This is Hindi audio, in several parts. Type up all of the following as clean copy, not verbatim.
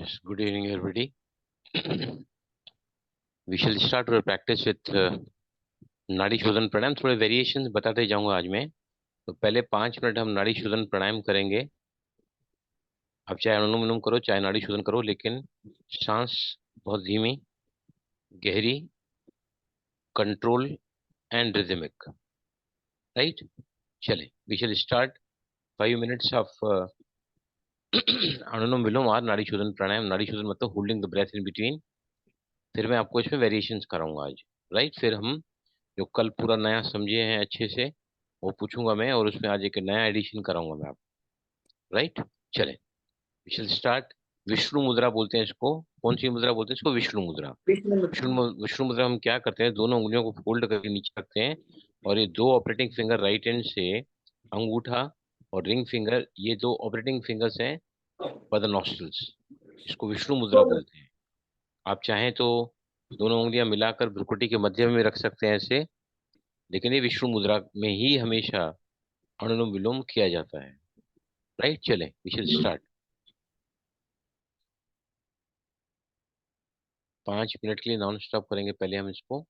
Yes, good evening, everybody. We shall start our practice with नाड़ी शोधन प्राणायाम. थोड़े वेरिएशंस बताते जाऊंगा आज मैं. तो पहले 5 मिनट हम नाड़ी शोधन प्राणायाम करेंगे. आप चाहे अनुलोम विलोम करो, चाहे नाड़ी शोधन करो, लेकिन सांस बहुत धीमी, गहरी, कंट्रोल एंड रिदमिक. राइट. चले, we shall start 5 minutes of अनुलोम विलोम और नाड़ी शोधन प्राणायाम. नाड़ी शोधन मतलब holding the breath in between. फिर मैं आपको इसमें वेरिएशंस कराऊंगा आज. राइट. फिर हम जो कल पूरा नया समझे हैं अच्छे से वो पूछूंगा मैं, और उसमें आज एक नया एडिशन कराऊंगा मैं आपको. राइट. चले, वी शैल स्टार्ट. विष्णु मुद्रा बोलते हैं इसको. कौन सी मुद्रा बोलते हैं इसको? विष्णु मुद्रा. विष्णु मुद्रा हम क्या करते हैं, दोनों उंगलियों को फोल्ड करके नीचे रखते हैं, और ये दो ऑपरेटिंग फिंगर राइट हैंड से, अंगूठा और रिंग फिंगर, ये दो ऑपरेटिंग फिंगर्स हैं फॉर द नॉस्ट्रल्स. इसको विष्णु मुद्रा बोलते हैं. आप चाहें तो दोनों उंगलियां मिलाकर भ्रुकुटी के मध्य में रख सकते हैं ऐसे, लेकिन ये विष्णु मुद्रा में ही हमेशा अनुलोम विलोम किया जाता है. राइट. चले, वी शैल स्टार्ट. 5 मिनट के लिए नॉन स्टॉप करेंगे पहले हम इसको.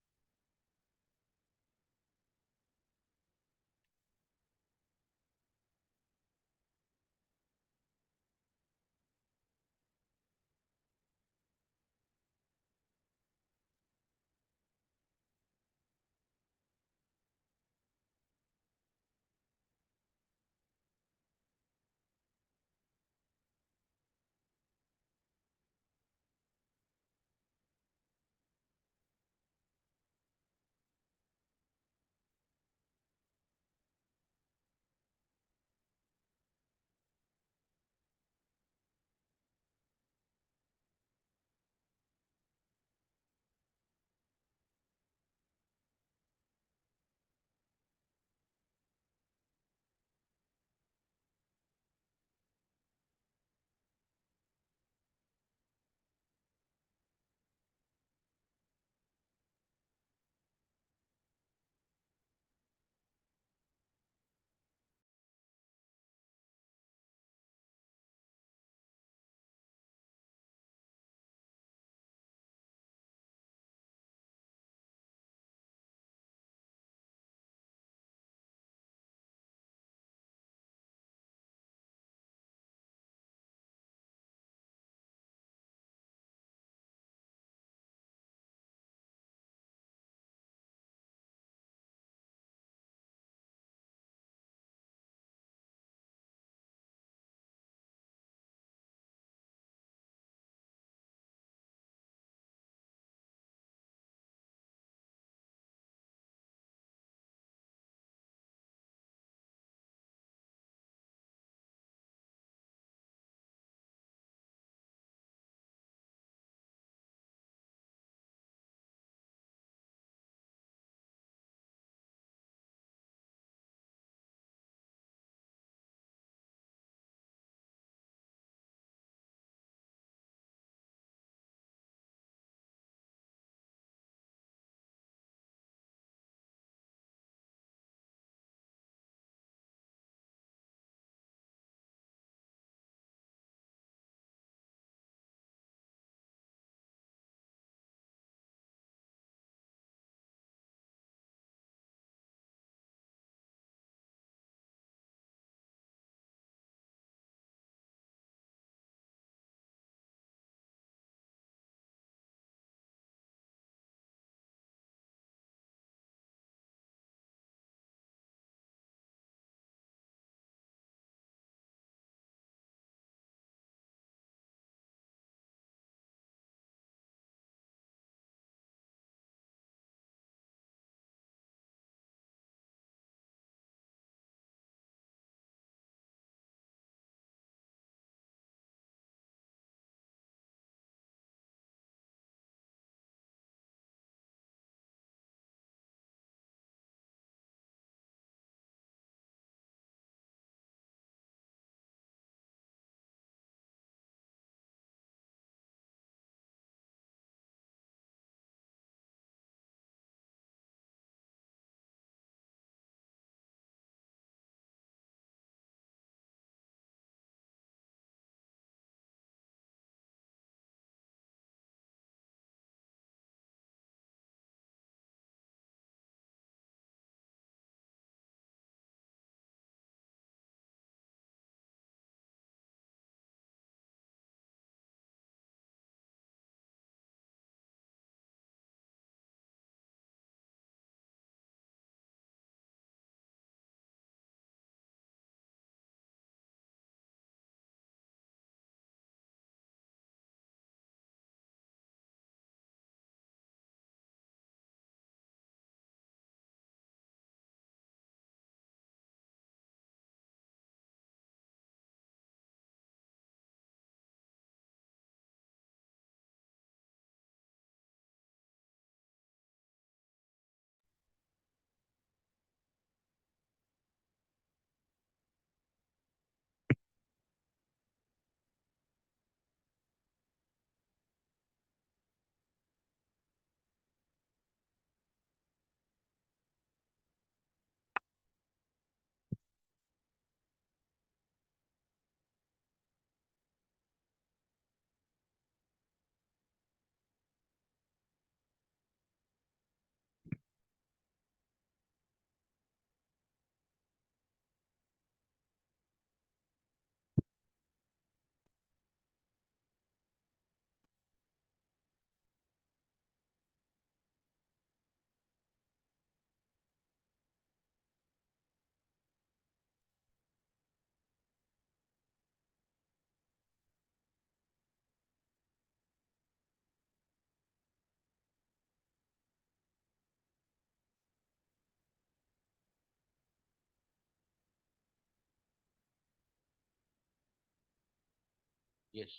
यस।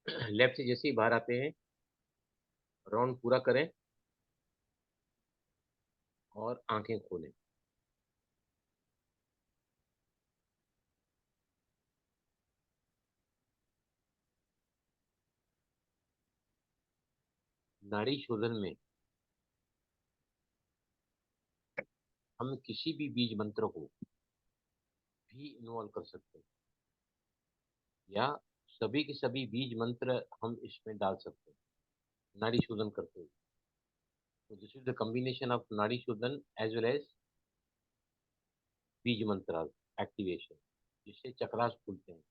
लेफ्ट से जैसे ही बाहर आते हैं, राउंड पूरा करें और आंखें खोलें। नाड़ी शोधन में हम किसी भी बीज मंत्र को भी इन्वॉल्व कर सकते हैं, या सभी के सभी बीज मंत्र हम इसमें डाल सकते हैं नाड़ी शोधन करते हुए। तो this is the combination of नाड़ी शोधन एज वेल एज बीज मंत्र एक्टिवेशन, जिससे चक्रास खुलते हैं।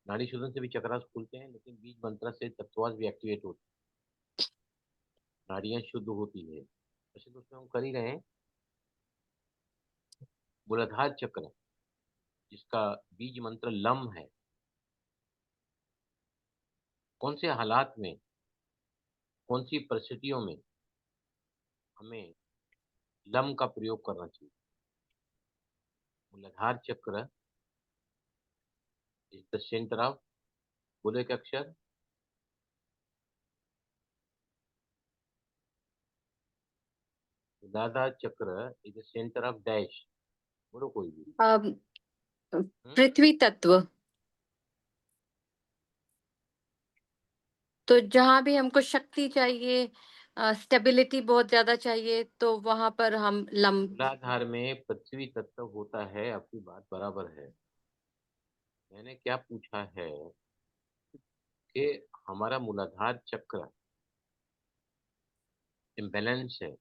नाड़ी शोधन से भी चक्रास खुलते हैं, लेकिन बीज मंत्र से तत्वास भी एक्टिवेट होते हैं, नाड़ियां शुद्ध होती है। वैसे तो उसमें हम कर ही रहे हैं। मूलाधार चक्र, जिसका बीज मंत्र लम है, कौन से हालात में, कौन सी परिस्थितियों में हमें लम का प्रयोग करना चाहिए? मूलाधार चक्र इज द सेंटर ऑफ, बोले के अक्षर, मूलाधार चक्र is the centre of dash, बोलो कोई भी। अम, हम्म? पृथ्वी तत्व। तो जहां भी हमको शक्ति चाहिए, स्टेबिलिटी बहुत ज्यादा चाहिए, तो वहां पर हम लम। मूलाधार में पृथ्वी तत्व होता है, आपकी बात बराबर है। मैंने क्या पूछा है कि हमारा मूलाधार चक्र इम्बैलेंस है,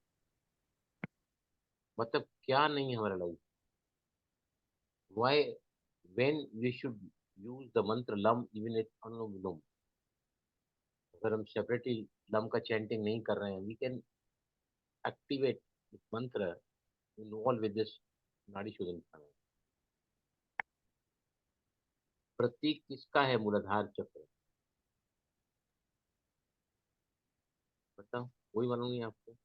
मतलब क्या नहीं है हमारा life. Why when we should use the मंत्र लम इवन इट अनुलोम विलोम? अगर हम सेपरेटली लम का चैंटिंग नहीं कर रहे हैं, वी कैन एक्टिवेट मंत्र इन्वॉल्व विद दिस नाड़ी शोधन प्राणायाम। प्रतीक किसका है मूलाधार चक्र? बताओ, कोई मालूम नहीं आपको?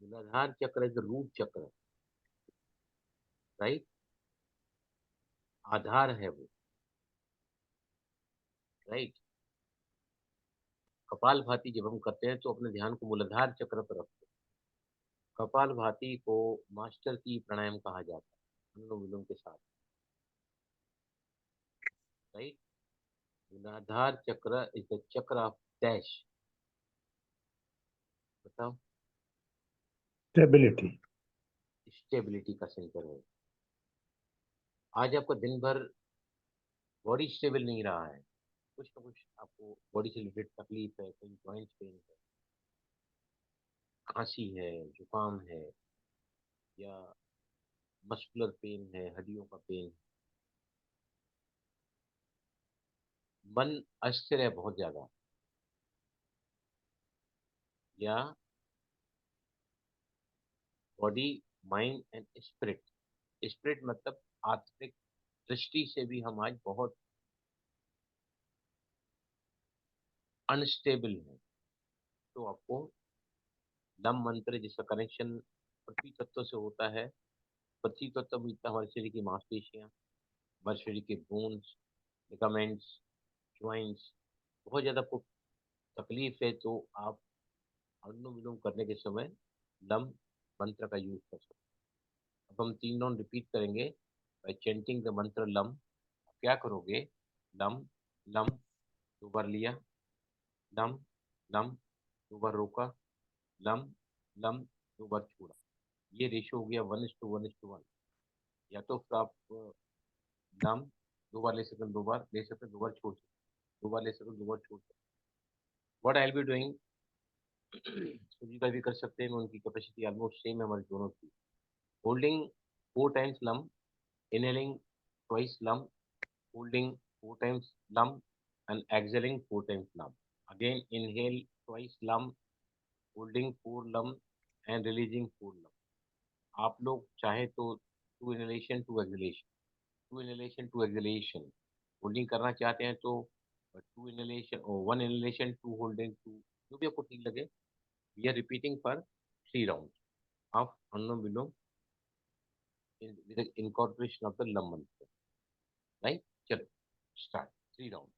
मूलाधार चक्र इज रूट चक्र, राइट? आधार है वो, राइट? कपाल भाती जब हम करते हैं तो अपने ध्यान को मूलाधार चक्र पर रखते हैं। कपाल भाती को मास्टर की प्राणायाम कहा जाता है अनुलोम विलोम के साथ, राइट? मूलाधार चक्र इज द चक्र ऑफ डैश, बताओ। स्टेबिलिटी। स्टेबिलिटी का सेंटर है। आज आपका दिन भर बॉडी स्टेबल नहीं रहा है, कुछ ना कुछ आपको बॉडी से रिलेटेड तकलीफ है, कहीं जॉइंट पेन है, खांसी है, जुकाम है, या मस्कुलर पेन है, हड्डियों का पेन, मन अस्थिर है बहुत ज्यादा, या body, mind and spirit. Spirit मतलब आत्मिक दृष्टि से भी हम आज बहुत अनस्टेबल हैं। तो आपको लम मंत्र, जिसका कनेक्शन पृथ्वी तत्व से होता है, पृथ्वी तत्व मिलता है हमारे शरीर की मांसपेशियां, हमारे शरीर के बोन्स, लिगामेंट्स, ज्वाइंट्स। बहुत ज़्यादा आपको तकलीफ है तो आप अनुलोम विलोम करने के समय लम मंत्र का यूज कर सकते हैं। अब हम 3 राउंड रिपीट करेंगे बाय चेंटिंग द मंत्र लम। क्या करोगे? लम लम, 2 बार लिया, लम लम, 2 बार रोका, लम लम, 2 बार छोड़ा। ये रेशो हो गया 1:1:1। या तो फिर आप लम 2 बार ले सकते हैं, 2 बार ले सकते हैं, 2 बार छोड़ सकते हैं, 2 बार ले सकते हैं, 2 बार छोड़ सकते हैं। What I will be doing, सुजी का भी कर सकते हैं, उनकी कैपेसिटी ऑलमोस्ट सेम है हमारी दोनों की। Holding 4 times lump, inhaling twice lump, holding 4 times lump, and exhaling 4 times lump. Again, inhale twice lump, holding 4 lump, and releasing 4 lump. आप लोग चाहे तो 2 inhalation 2 exhalation, 2 inhalation 2 exhalation, holding करना चाहते हैं तो 2 inhalation और 1 inhalation 2 holding 2, जो भी आपको ठीक लगे। We are repeating for 3 round of अनुलोम विलोम विद इंकॉर्पोरेशन ऑफ द लम मंत्र। राइट, चलो स्टार्ट, 3 राउंड।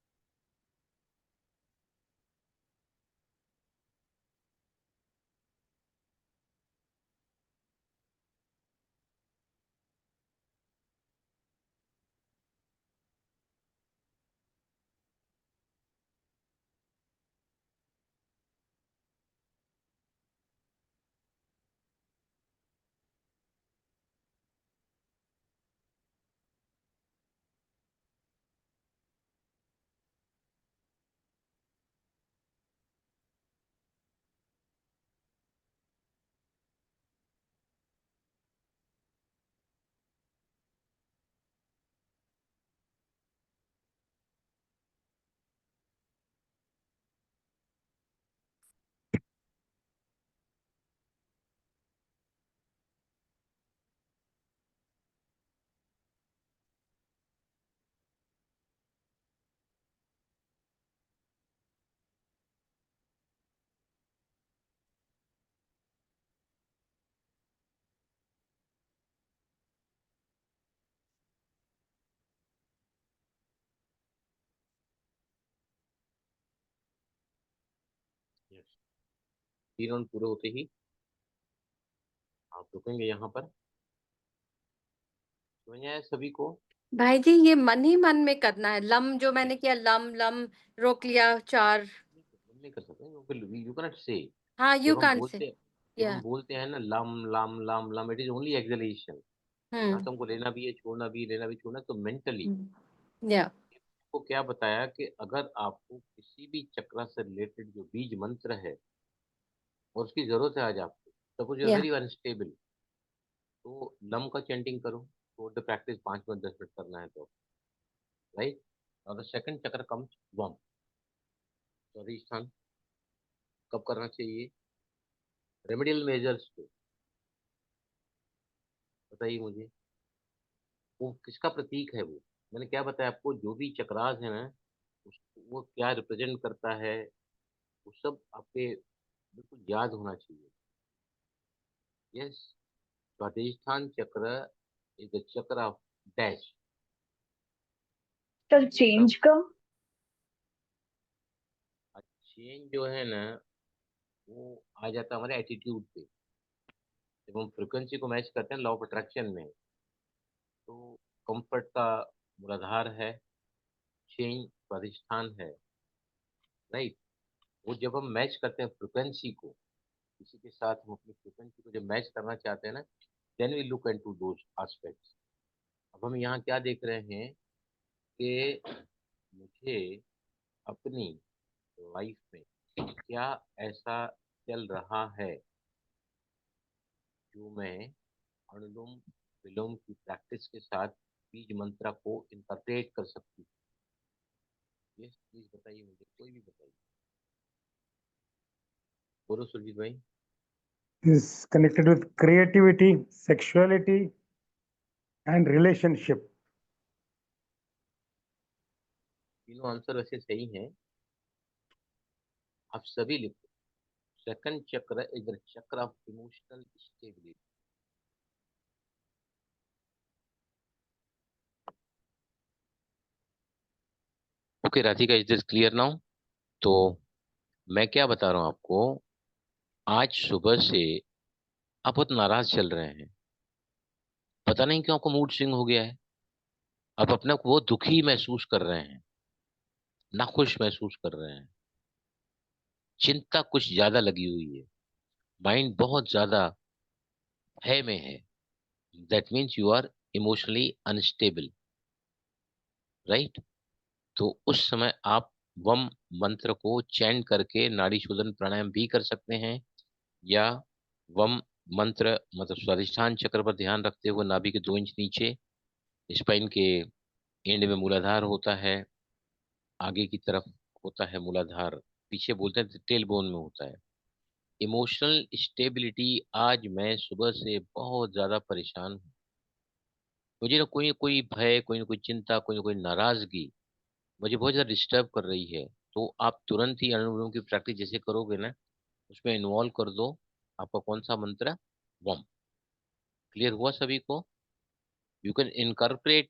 यस, 3 राउंड पूरे होते ही आप रुकेंगे यहाँ पर। समझ आया सभी को? भाई जी ये मन ही मन में करना है, लम जो मैंने किया, लम लम रोक लिया 4। हम नहीं कर सकते, यू कैनॉट से। हाँ, यू जब हम कांट से। बोलते जब हम या। बोलते हैं ना lump lump lump lump, it is only acceleration. यहाँ हम्म। तो हमको लेना भी है, छोड़ना भी है, लेना भी छोड़ना है, तो मेंटली या। को क्या बताया कि अगर आपको किसी भी चक्र से रिलेटेड जो बीज मंत्र है और उसकी जरूरत है आज आपको, सपोज यू या। वेरी अनस्टेबल, तो लम का चैंटिंग करो। तो द प्रैक्टिस 5 मिनट 10 मिनट करना है तो, राइट। और द सेकंड चक्र कम्स वम, स्वादिष्ठान। कब करना चाहिए? रेमेडियल मेजर्स को बताइए मुझे, वो किसका प्रतीक है? वो मैंने क्या बताया आपको, जो भी चक्रास है ना, उसको वो क्या रिप्रेजेंट करता है, वो सब आपके बिल्कुल याद होना चाहिए। यस, स्वादिष्ठान चक्र इज द चक्र ऑफ डैश। सर चेंज का। चेंज जो है ना, वो आ जाता है हमारे एटीट्यूड पे। जब हम फ्रिक्वेंसी को मैच करते हैं लॉ ऑफ अट्रैक्शन में, तो कंफर्ट का मूलाधार है, चेंज स्वादिष्ठान है, राइट। वो जब हम मैच करते हैं फ्रिक्वेंसी को, किसी के साथ हम अपनी फ्रिक्वेंसी को जब मैच करना चाहते हैं ना, then we look into those aspects. अब हम यहाँ क्या देख रहे हैं कि मुझे अपनी लाइफ में क्या ऐसा चल रहा है जो मैं अनुलोम विलोम की प्रैक्टिस के साथ बीज मंत्रा को इंटरप्रेट कर सकती हूँ। ये प्लीज बताइए मुझे, कोई भी बताइए। बोलो सुरजीत भाई। Is connected with creativity, sexuality, and relationship. तीनों आंसर वैसे सही हैं, आप सभी लिखो। सेकंड चक्र इज द चक्र of emotional stability. Okay Radhika, is this clear now? तो मैं क्या बता रहा हूँ आपको, आज सुबह से आप बहुत नाराज चल रहे हैं। पता नहीं क्यों आपको मूड स्विंग हो गया है। आप अपने को बहुत दुखी महसूस कर रहे हैं, नाखुश महसूस कर रहे हैं। चिंता कुछ ज्यादा लगी हुई है, माइंड बहुत ज्यादा है में है। That means you are emotionally unstable, right. तो उस समय आप वम मंत्र को चैंट करके नाड़ी शोधन प्राणायाम भी कर सकते हैं, या वम मंत्र मतलब स्वादिष्ठान चक्र पर ध्यान रखते हुए नाभि के 2 इंच नीचे स्पाइन के एंड में मूलाधार होता है, आगे की तरफ होता है मूलाधार, पीछे बोलते हैं टेल बोन में होता है। इमोशनल स्टेबिलिटी, आज मैं सुबह से बहुत ज्यादा परेशान हूँ। मुझे ना कोई कोई भय, कोई ना कोई चिंता, कोई ना कोई नाराजगी मुझे बहुत ज्यादा डिस्टर्ब कर रही है। तो आप तुरंत ही अनुलोम की प्रैक्टिस जैसे करोगे ना, उसमें इन्वॉल्व कर दो आपका कौन सा मंत्र, वम। क्लियर हुआ सभी को? यू कैन इनकॉर्पोरेट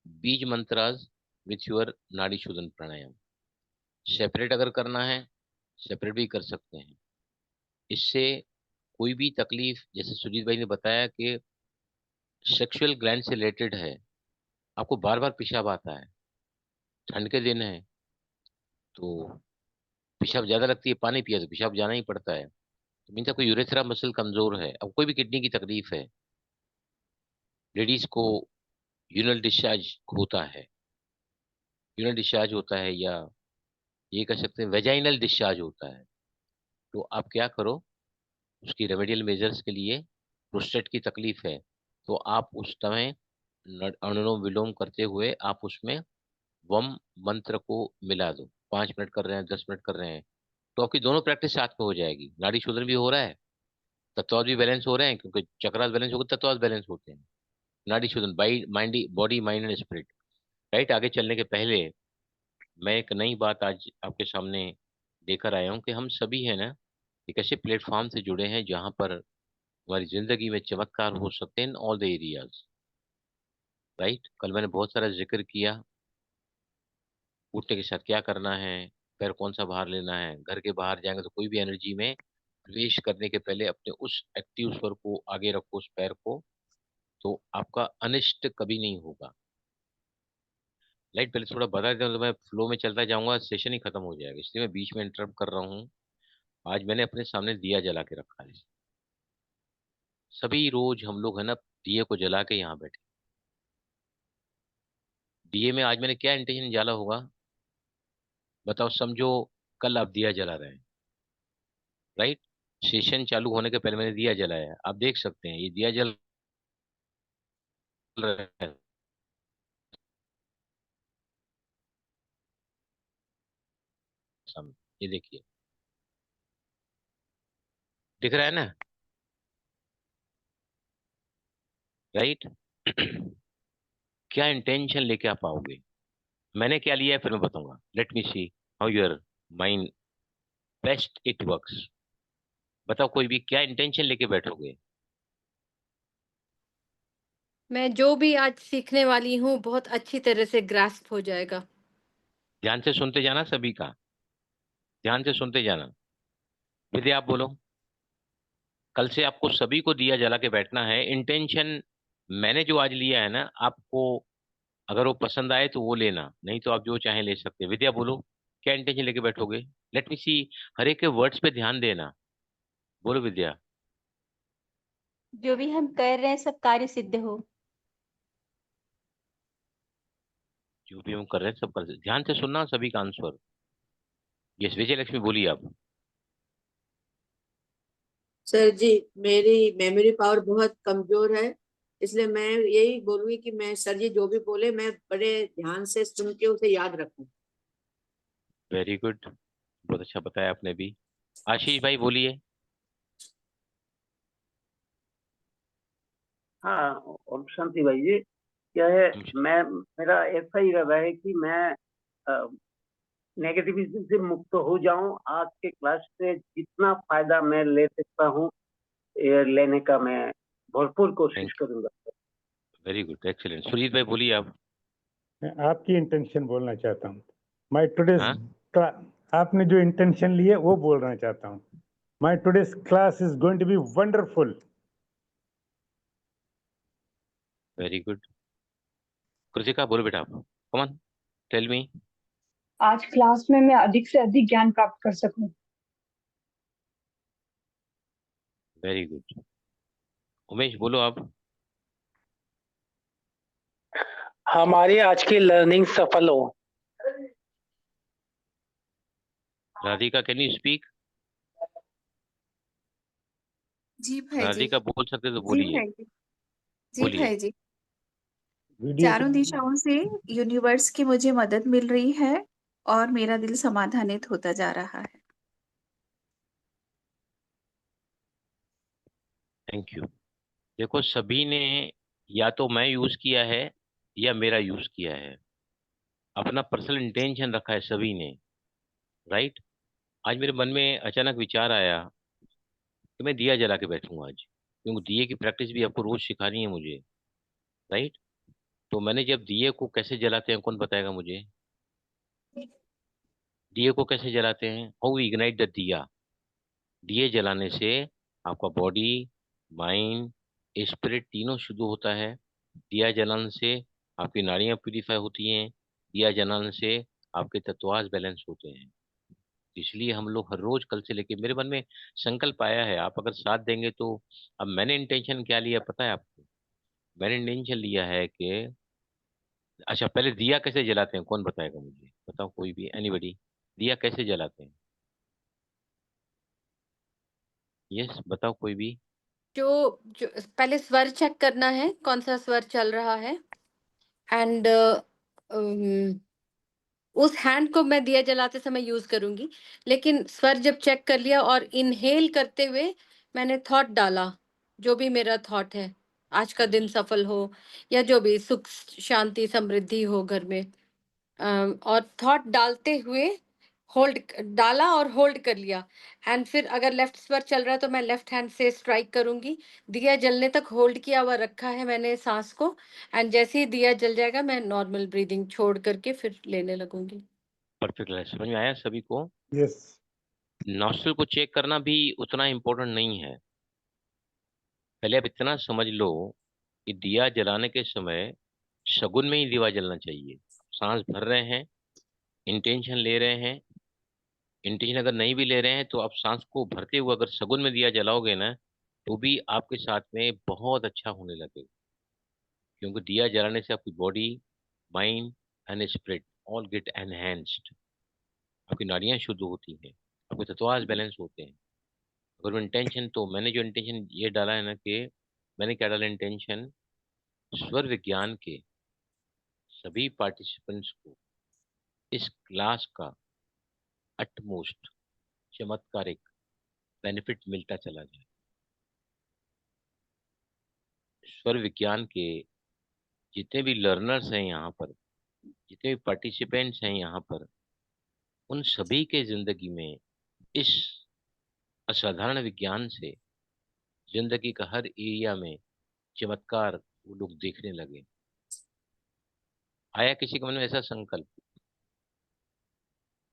बीज मंत्रास विथ योर नाड़ी शोधन प्राणायाम। सेपरेट अगर करना है सेपरेट भी कर सकते हैं। इससे कोई भी तकलीफ, जैसे सुजीत भाई ने बताया कि सेक्सुअल ग्लैंड से रिलेटेड है, आपको बार बार पेशाब आता है, ठंड के दिन है तो पेशाब ज्यादा लगती है, पानी पिया तो पेशाब जाना ही पड़ता है, तो मीन्स आपको यूरेथ्रा मसल कमजोर है। अब कोई भी किडनी की तकलीफ है, लेडीज को यूरिनल डिस्चार्ज होता है, यूरिनल डिस्चार्ज होता है, या ये कह सकते हैं वेजाइनल डिस्चार्ज होता है, तो आप क्या करो, उसकी रेमेडियल मेजर्स के लिए, प्रोस्टेट की तकलीफ है तो आप उस समय अनुलोम विलोम करते हुए आप उसमें वम मंत्र को मिला दो। 5 मिनट कर रहे हैं, 10 मिनट कर रहे हैं, तो आपकी दोनों प्रैक्टिस साथ में हो जाएगी। नाड़ी शोधन भी हो रहा है, तत्वाद भी बैलेंस हो रहे हैं, क्योंकि चक्रास बैलेंस होगा तत्वाद बैलेंस होते हैं। नाड़ी शोधन by mind, body mind and spirit. Right, आगे चलने के पहले मैं एक नई बात आज आपके सामने लेकर आया हूँ कि हम सभी है ना एक ऐसे प्लेटफॉर्म से जुड़े हैं जहाँ पर हमारी जिंदगी में चमत्कार हो सकते हैं in all the areas. Right, कल मैंने बहुत सारा जिक्र किया, उठने के साथ क्या करना है, पैर कौन सा बाहर लेना है, घर के बाहर जाएंगे तो कोई भी एनर्जी में प्रवेश करने के पहले अपने उस एक्टिव स्वर को आगे रखो, उस पैर को, तो आपका अनिष्ट कभी नहीं होगा। राइट, पहले थोड़ा बता देता हूँ तो मैं फ्लो में चलता जाऊंगा, सेशन ही खत्म हो जाएगा, इसलिए मैं बीच में इंटरप्ट कर रहा हूँ। आज मैंने अपने सामने दिया जला के रखा है। सभी रोज हम लोग है ना दिए को जला के यहाँ बैठे। दिए में आज मैंने क्या इंटेंशन डाला होगा बताओ, समझो कल आप दिया जला रहे हैं। राइट, सेशन चालू होने के पहले मैंने दिया जलाया, आप देख सकते हैं ये दिया जल रहा है। ये देखिए, दिख रहा है ना। राइट क्या इंटेंशन लेके आप आओगे, मैंने क्या लिया है फिर मैं बताऊंगा। Let me see how your mind best it works. बताओ कोई भी क्या इंटेंशन लेके बैठोगे। मैं जो भी आज सीखने वाली हूँ बहुत अच्छी तरह से ग्रास्प हो जाएगा। ध्यान से सुनते जाना सभी का, ध्यान से सुनते जाना। विद्या आप बोलो। कल से आपको सभी को दिया जला के बैठना है। इंटेंशन मैंने जो आज लिया है ना, आपको अगर वो पसंद आए तो वो लेना, नहीं तो आप जो चाहें ले सकते हैं। विद्या बोलो, क्या इंटेंशन लेके बैठोगे। लेट मी सी, हर एक के वर्ड्स पे ध्यान देना। बोलो विद्या। जो भी हम कर रहे हैं सब कार्य सिद्ध हो। जो भी हम कर रहे हैं सब कर, ध्यान से सुनना सभी का आंसर। यस, विजय लक्ष्मी बोलिए आप। सर जी, मेरी मेमोरी पावर बहुत कमजोर है, इसलिए मैं यही बोलूंगी कि मैं सर जी जो भी बोले मैं बड़े ध्यान से सुन के उसे याद रखूं। वेरी गुड, बहुत अच्छा बताया आपने भी। आशीष भाई बोलिए। हाँ, और शांति भाई जी, क्या है, मैं मेरा ऐसा ही इरादा है कि मैं नेगेटिविज्म से मुक्त हो जाऊं। आज के क्लास से जितना फायदा मैं ले सकता हूं ये लेने का मैं भरपूर कोशिश थैंक यू, करूंगा। Very good, excellent. सुजीत भाई बोलिए आप। मैं आपकी इंटेंशन बोलना चाहता हूँ। माय टुडेस हाँ, आपने जो इंटेंशन ली है वो बोलना चाहता हूँ। My today's class is going to be wonderful. Very good. Kritika बोलो बेटा आप, कम ऑन, टेल मी। आज क्लास में मैं अधिक से अधिक ज्ञान प्राप्त कर सकूं। Very good. उमेश बोलो आप। हमारी आज की लर्निंग सफल हो। Radhika can you speak. जी भाई जी। राधिका बोल सकते तो जी बोलिए। भाई जी। जी बोलिए। भाई जी। वीडियो चारों दिशाओं से यूनिवर्स की मुझे मदद मिल रही है और मेरा दिल समाधानित होता जा रहा है। Thank you. देखो सभी ने या तो मैं यूज किया है या मेरा यूज किया है, अपना पर्सनल इंटेंशन रखा है सभी ने। राइट, आज मेरे मन में अचानक विचार आया कि मैं दिया जला के बैठूंगा आज, क्योंकि दिए की प्रैक्टिस भी आपको रोज सिखानी है मुझे। राइट, तो मैंने जब दिए को कैसे जलाते हैं, कौन बताएगा मुझे? दिए को कैसे जलाते हैं? हाउ इग्नाइट द दिया? दिए जलाने से आपका बॉडी, माइंड, स्पिरिट तीनों शुद्ध होता है। दिया जलाने से आपकी नाड़ियां प्यूरिफाई होती हैं। दिया जलाने से आपके तत्वास बैलेंस होते हैं। इसलिए हम लोग हर रोज कल से लेके, मेरे मन में संकल्प आया है, आप अगर साथ देंगे तो। अब मैंने इंटेंशन क्या लिया पता है आपको? मैंने इंटेंशन लिया है कि, अच्छा पहले दिया कैसे जलाते हैं, कौन बताएगा मुझे? बताओ कोई भी, एनीबडी। दिया कैसे जलाते हैं? यस, बताओ कोई भी। जो जो पहले स्वर चेक करना है, कौन सा स्वर चल रहा है। एंड उस हैंड को मैं दिया जलाते समय यूज करूंगी। लेकिन स्वर जब चेक कर लिया और इनहेल करते हुए मैंने थॉट डाला, जो भी मेरा थॉट है, आज का दिन सफल हो या जो भी सुख शांति समृद्धि हो घर में, और थॉट डालते हुए होल्ड डाला और होल्ड कर लिया। एंड फिर अगर लेफ्ट स्वर चल रहा है तो मैं लेफ्ट हैंड से स्ट्राइक करूंगी। दिया जलने तक होल्ड किया हुआ रखा है मैंने सांस को। एंड जैसे ही दिया जल जाएगा मैं नॉर्मल ब्रीदिंग छोड़ करके फिर लेने लगूंगी। परफेक्ट है, समझ में आया सभी को? यस। नॉस्ट्रल को चेक करना भी उतना इम्पोर्टेंट नहीं है। पहले आप इतना समझ लो कि दिया जलाने के समय शगुन में ही दिया जलना चाहिए। सांस भर रहे हैं, इंटेंशन ले रहे हैं। इंटेंशन अगर नहीं भी ले रहे हैं तो आप सांस को भरते हुए अगर शगुन में दिया जलाओगे ना, तो भी आपके साथ में बहुत अच्छा होने लगेगा। क्योंकि दिया जलाने से आपकी body, mind and spirit all get enhanced. आपकी नाड़ियां शुद्ध होती हैं, आपके तत्वास बैलेंस होते हैं। अगर वो इंटेंशन, तो मैंने जो इंटेंशन ये डाला है ना कि, मैंने क्या डाला इंटेंशन, स्वर विज्ञान के सभी पार्टिसिपेंट्स को इस क्लास का अटमोस्ट चमत्कारिक बेनिफिट मिलता चला जाए। स्वर विज्ञान के जितने भी लर्नर्स हैं यहाँ पर, जितने भी पार्टिसिपेंट्स हैं यहाँ पर, उन सभी के जिंदगी में इस असाधारण विज्ञान से जिंदगी का हर एरिया में चमत्कार वो लोग देखने लगे। आया किसी के मन में ऐसा संकल्प?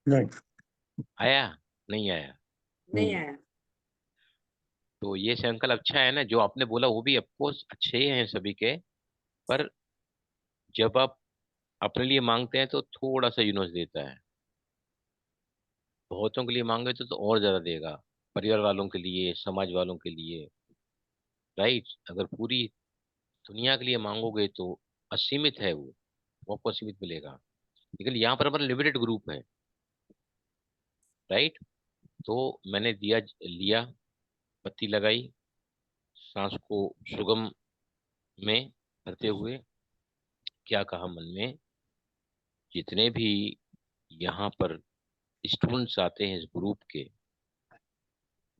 नहीं। आया? नहीं आया? नहीं आया। तो ये संकल्प अच्छा है ना, जो आपने बोला वो भी ऑफकोर्स अच्छे ही हैं सभी के। पर जब आप अपने लिए मांगते हैं तो थोड़ा सा यूनिवर्स देता है। बहुतों के लिए मांगे तो और ज्यादा देगा। परिवार वालों के लिए, समाज वालों के लिए, राइट? अगर पूरी दुनिया के लिए मांगोगे तो असीमित है वो आपको असीमित मिलेगा। लेकिन यहाँ पर हमारा लिमिटेड ग्रुप है, राइट? तो मैंने दिया लिया, बत्ती लगाई, सांस को सुगम में करते हुए क्या कहा मन में, जितने भी यहाँ पर स्टूडेंट्स आते हैं इस ग्रुप के,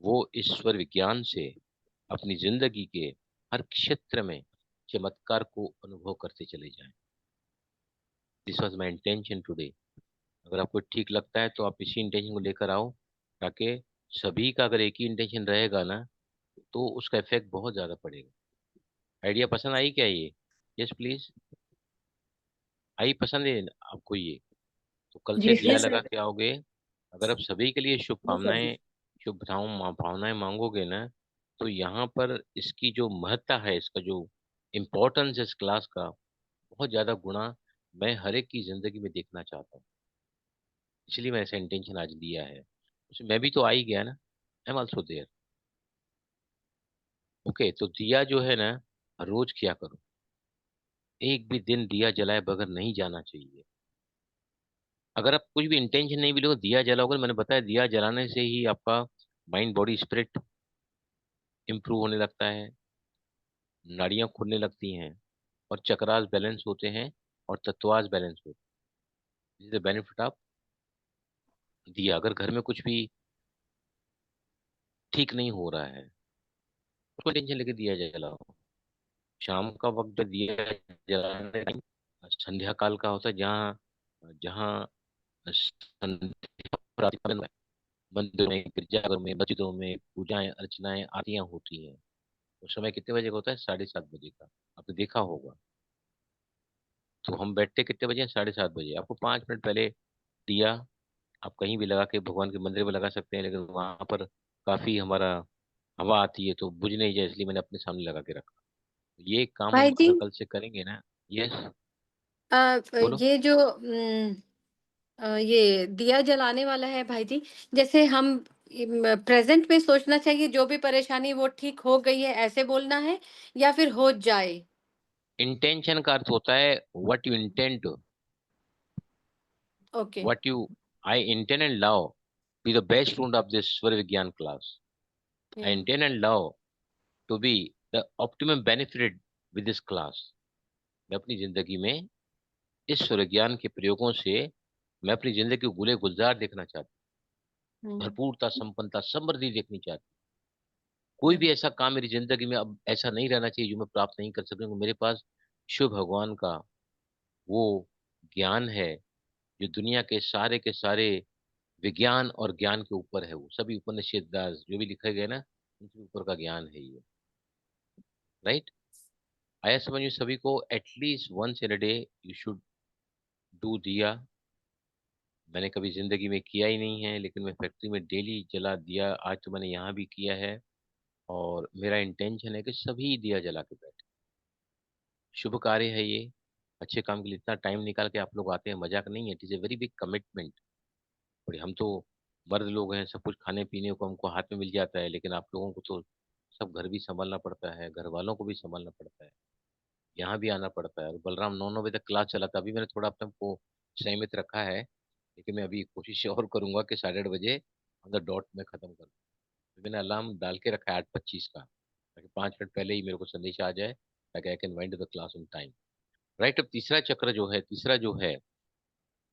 वो ईश्वर विज्ञान से अपनी जिंदगी के हर क्षेत्र में चमत्कार को अनुभव करते चले जाएं। This was my intention today. अगर आपको ठीक लगता है तो आप इसी इंटेंशन को लेकर आओ, ताकि सभी का अगर एक ही इंटेंशन रहेगा ना, तो उसका इफेक्ट बहुत ज़्यादा पड़ेगा। आइडिया पसंद आई क्या ये? Yes please. आई पसंद है आपको ये? तो कल से जी दिया सर। लगा के आओगे। अगर आप सभी के लिए जी सर जी। शुभ भावनाएं मांगोगे ना, तो यहाँ पर इसकी जो महत्ता है, इसका जो इम्पोर्टेंस है इस क्लास का, बहुत ज़्यादा गुणा मैं हर एक की जिंदगी में देखना चाहता हूँ। इसलिए मैंने ऐसा इंटेंशन आज लिया है। उसमें मैं भी तो आ ही गया ना, I am also there. Okay, तो दिया जो है ना, हर रोज किया करो। एक भी दिन दिया जलाए बगैर नहीं जाना चाहिए। अगर आप कुछ भी इंटेंशन नहीं भी लो, दिया जलाओगे, मैंने बताया दिया जलाने से ही आपका माइंड, बॉडी, स्पिरिट इंप्रूव होने लगता है। नाड़ियां खुलने लगती हैं और चक्रास बैलेंस होते हैं और तत्वास बैलेंस होते हैं। This is the benefit of दिया। अगर घर में कुछ भी ठीक नहीं हो रहा है, उसको टेंशन लेके दिया जलाओ। शाम का वक्त जो दिया जलाने का संध्या काल का होता है, जहाँ जहाँ संध्या प्रार्थना में, मंदिर में, गिरजाघर में, मस्जिदों में पूजाएं अर्चनाएं आरतियां होती हैं। उस समय कितने बजे का होता है? 7:30 बजे का। आपने देखा होगा। तो हम बैठते कितने बजे? 7:30 बजे। आपको 5 मिनट पहले दिया आप कहीं भी लगा के भगवान के मंदिर में लगा सकते हैं, लेकिन वहां पर काफी हमारा हवा आती है तो बुझ नहीं जाए, इसलिए मैंने अपने सामने लगा के रखा। ये काम हम भाई जी, अगर कल से करेंगे ना। यस, बोलो। ये जो ये दिया जलाने वाला है भाई जी, जैसे हम प्रेजेंट में सोचना चाहिए जो भी परेशानी वो ठीक हो गई है ऐसे बोलना है, या फिर हो जाए? इंटेंशन का अर्थ होता है what you intend, okay. What you I intend and love be the best student of this स्वर विज्ञान क्लास। आई या intend and love to be the optimum benefited with this class. मैं अपनी जिंदगी में इस स्वर विज्ञान के प्रयोगों से मैं अपनी जिंदगी को गुले गुलजार देखना चाहता हूँ, भरपूरता, संपन्नता, समृद्धि देखनी चाहता हूँ। कोई भी ऐसा काम मेरी जिंदगी में अब ऐसा नहीं रहना चाहिए जो मैं प्राप्त नहीं कर सकूं। मेरे पास शिव भगवान का वो ज्ञान है जो दुनिया के सारे विज्ञान और ज्ञान के ऊपर है। वो सभी उपनिषद दास जो भी लिखे गए ना, उनके ऊपर का ज्ञान है ये। राइट? आया समझ में सभी को? At least once in a day you should do दिया। मैंने कभी जिंदगी में किया ही नहीं है, लेकिन मैं फैक्ट्री में डेली जला दिया। आज तो मैंने यहाँ भी किया है, और मेरा इंटेंशन है कि सभी दिया जला के बैठे। शुभ कार्य है ये। अच्छे काम के लिए इतना टाइम निकाल के आप लोग आते हैं, मजाक नहीं है। It is a very big commitment. और हम तो मर्द लोग हैं, सब कुछ खाने पीने को हमको हाथ में मिल जाता है, लेकिन आप लोगों को तो सब घर भी संभालना पड़ता है, घर वालों को भी संभालना पड़ता है, यहाँ भी आना पड़ता है। और बलराम 9 9 बजे तक क्लास चला था। अभी मैंने थोड़ा अपने को संयमित रखा है, लेकिन मैं अभी कोशिश और करूंगा कि 8:30 बजे ऑन द डॉट में खत्म करूँ। तो मैंने अलार्म डाल के रखा है 8:25 का, ताकि 5 मिनट पहले ही मेरे को संदेश आ जाए, ताकि I can wind the class on time. Right? अब तीसरा चक्र जो है, तीसरा जो है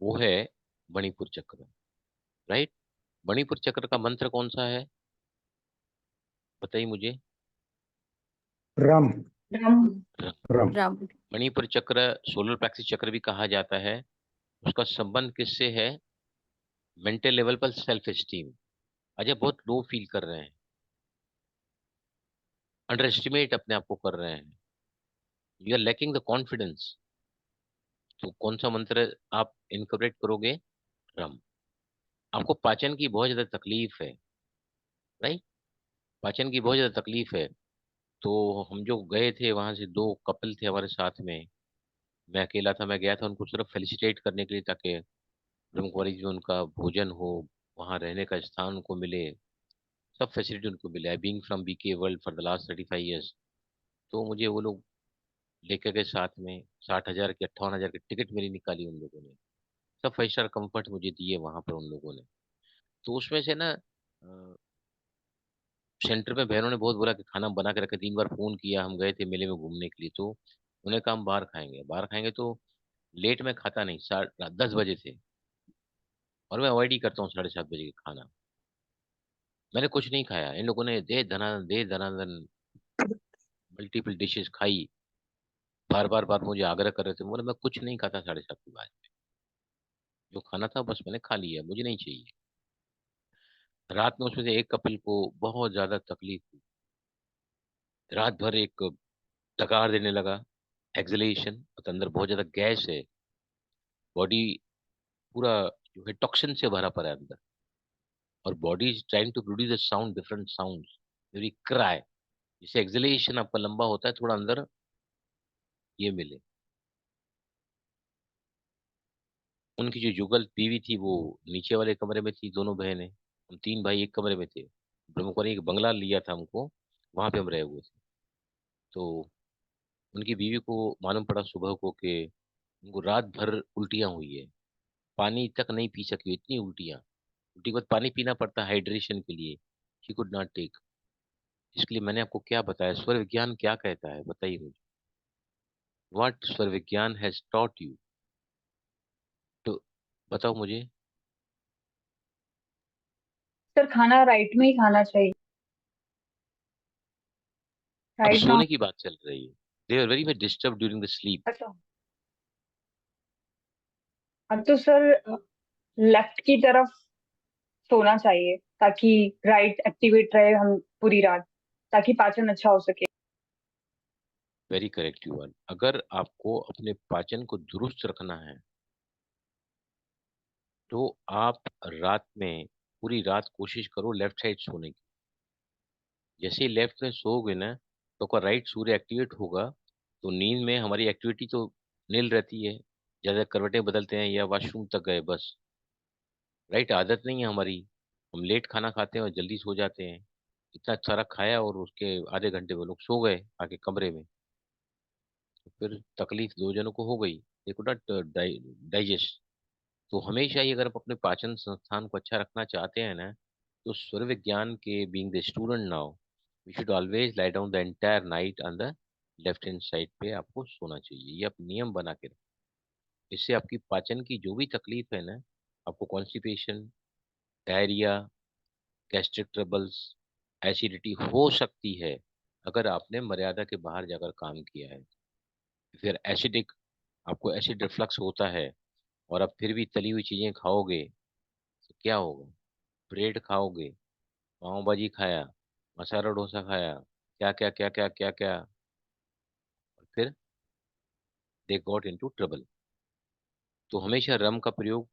वो है मणिपुर चक्र। राइट? मणिपुर चक्र का मंत्र कौन सा है, बताइए मुझे। राम राम। र- राम। राम। मणिपुर चक्र सोलर प्लेक्सिस चक्र भी कहा जाता है। उसका संबंध किससे है? मेंटल लेवल पर सेल्फ एस्टीम। अजय बहुत लो फील कर रहे हैं, अंडर एस्टिमेट अपने आप को कर रहे हैं, you are lacking the confidence. तो कौन सा मंत्र आप इनकॉर्पोरेट करोगे? रम। आपको पाचन की बहुत ज्यादा तकलीफ है, राइट? पाचन की बहुत ज्यादा तकलीफ है। तो हम जो गए थे वहां से, 2 कपल थे हमारे साथ में, मैं अकेला था। मैं गया था उनको सिर्फ फेलिसिटेट करने के लिए, ताकि ब्रह्म कुमारी जी में उनका भोजन हो, वहाँ रहने का स्थान उनको मिले, सब फैसिलिटी उनको मिले। I being from BK world for the last 35 years, तो मुझे वो लोग लेके गए साथ में। 60,000 की, 58,000 की टिकट मेरी निकाली उन लोगों ने। सब 5 स्टार कंफर्ट मुझे दिए वहां पर उन लोगों ने। तो उसमें से ना सेंटर में बहनों ने बहुत बोला कि खाना बना के रखे। 3 बार फोन किया, हम गए थे मेले में घूमने के लिए, तो उन्हें कहा हम बाहर खाएंगे, बाहर खाएंगे। तो लेट में खाता नहीं, 10 बजे थे, और मैं अवॉइड ही करता हूँ 7:30 बजे का खाना। मैंने कुछ नहीं खाया, इन लोगों ने दे धनाधन मल्टीपल डिशेस खाई। बार बार मुझे आग्रह कर रहे थे, बोले मैं कुछ नहीं खाता 7:30 के बाद। जो खाना था बस मैंने खा लिया, मुझे नहीं चाहिए। रात में उसमें से एक कपल को बहुत ज्यादा तकलीफ हुई। रात भर एक डकार देने लगा, एक्सलेशन, और अंदर बहुत ज्यादा गैस है। बॉडी पूरा जो है टॉक्सिन से भरा पड़ा है अंदर, और body is trying to produce a sound, different sounds, very cry. जिससे एक्सलेशन आपका लंबा होता है, थोड़ा अंदर ये मिले। उनकी जो जुगल बीवी थी वो नीचे वाले कमरे में थी, दोनों बहनें। हम 3 भाई एक कमरे में थे। ब्रह्मकुमारी एक बंगला लिया था हमको, वहां पे हम रहे हुए थे। तो उनकी बीवी को मालूम पड़ा सुबह को कि उनको रात भर उल्टियां हुई है, पानी तक नहीं पी सकी, इतनी उल्टियां। उल्टी के बाद पानी पीना पड़ता है हाइड्रेशन के लिए, शी कुड नॉट टेक। इसके लिए मैंने आपको क्या बताया, स्वर विज्ञान क्या कहता है, बताइए मुझे। व्हाट स्वर विज्ञान हैज टॉट यू, तो बताओ मुझे। सर खाना राइट में ही खाना चाहिए, अब राइट ना। सोने की बात चल रही है। They are very much disturb during the sleep. अच्छा, अब तो सर लेफ्ट की तरफ सोना चाहिए ताकि राइट एक्टिवेट रहे हम पूरी रात, ताकि पाचन अच्छा हो सके। Very correct you are. अगर आपको अपने पाचन को दुरुस्त रखना है तो आप रात में पूरी रात कोशिश करो लेफ्ट साइड सोने की। जैसे ही लेफ्ट में सोओगे ना तो आपका राइट सूर्य एक्टिवेट होगा, तो नींद में हमारी एक्टिविटी तो नील रहती है। ज़्यादा करवटें बदलते हैं या वॉशरूम तक गए बस, राइट। आदत नहीं है हमारी, हम लेट खाना खाते हैं और जल्दी सो जाते हैं। इतना सारा खाया और उसके आधे घंटे में लोग सो गए आके कमरे में, तो फिर तकलीफ दो जनों को हो गई, देखो ना, डाइजेस्ट। तो हमेशा ही अगर आप अपने पाचन संस्थान को अच्छा रखना चाहते हैं ना, तो सूर्य विज्ञान के being the student now, we should always lie down the entire night on the left hand side पे आपको सोना चाहिए। ये आप नियम बना के रखें। इससे आपकी पाचन की जो भी तकलीफ है ना, आपको constipation, diarrhoea, gastric troubles, acidity हो सकती है अगर आपने मर्यादा के बाहर जाकर काम किया है। फिर एसिडिक, आपको एसिड रिफ्लक्स होता है और आप फिर भी तली हुई चीजें खाओगे तो क्या होगा? ब्रेड खाओगे, पाव भाजी खाया, मसाला डोसा खाया, क्या क्या क्या क्या क्या क्या, और फिर दे गॉट इनटू ट्रबल। तो हमेशा रम का प्रयोग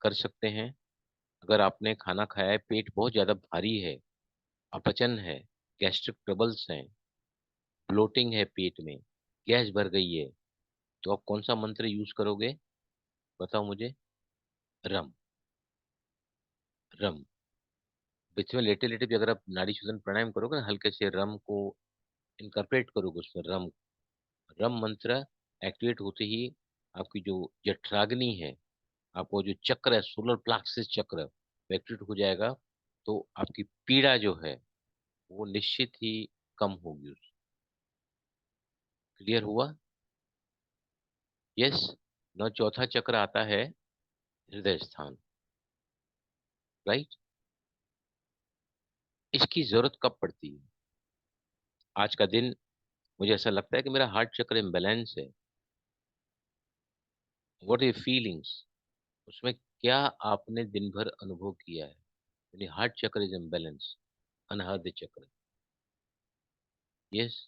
कर सकते हैं। अगर आपने खाना खाया है, पेट बहुत ज्यादा भारी है, अपचन है, गैस्ट्रिक ट्रबल्स हैं, ब्लोटिंग है पेट में, गैस भर गई है, तो आप कौन सा मंत्र यूज करोगे? बताओ मुझे। रम। रम। बीच में लेटे लेटे भी अगर आप नाड़ी शोधन प्राणायाम करोगे ना, हल्के से रम को इनकॉर्पोरेट करोगे उसमें, रम, रम मंत्र एक्टिवेट होते ही आपकी जो जठराग्नि है, आपको जो चक्र है, सोलर प्लाक्सिस चक्र, वो एक्टिवेट हो जाएगा। तो आपकी पीड़ा जो है वो निश्चित ही कम होगी। क्लियर हुआ? यस। न चौथा चक्र आता है हृदय स्थान, राइट। इसकी जरूरत कब पड़ती है? आज का दिन मुझे ऐसा लगता है कि मेरा हार्ट चक्र इम्बैलेंस है। What are feelings? उसमें क्या आपने दिन भर अनुभव किया है? यानी हार्ट चक्र इज इम्बैलेंस, अनाहृदय चक्र। यस।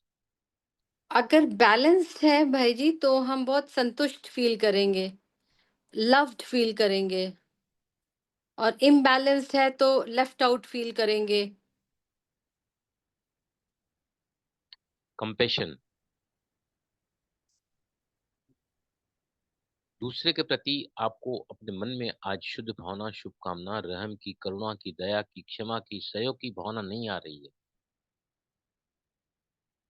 अगर बैलेंस्ड है भाई जी तो हम बहुत संतुष्ट फील करेंगे, लव्ड फील करेंगे, और इम्बैलेंस्ड है तो लेफ्ट आउट फील करेंगे। कंपेशन, दूसरे के प्रति आपको अपने मन में आज शुद्ध भावना, शुभकामना, रहम की, करुणा की, दया की, क्षमा की, सहयोग की भावना नहीं आ रही है।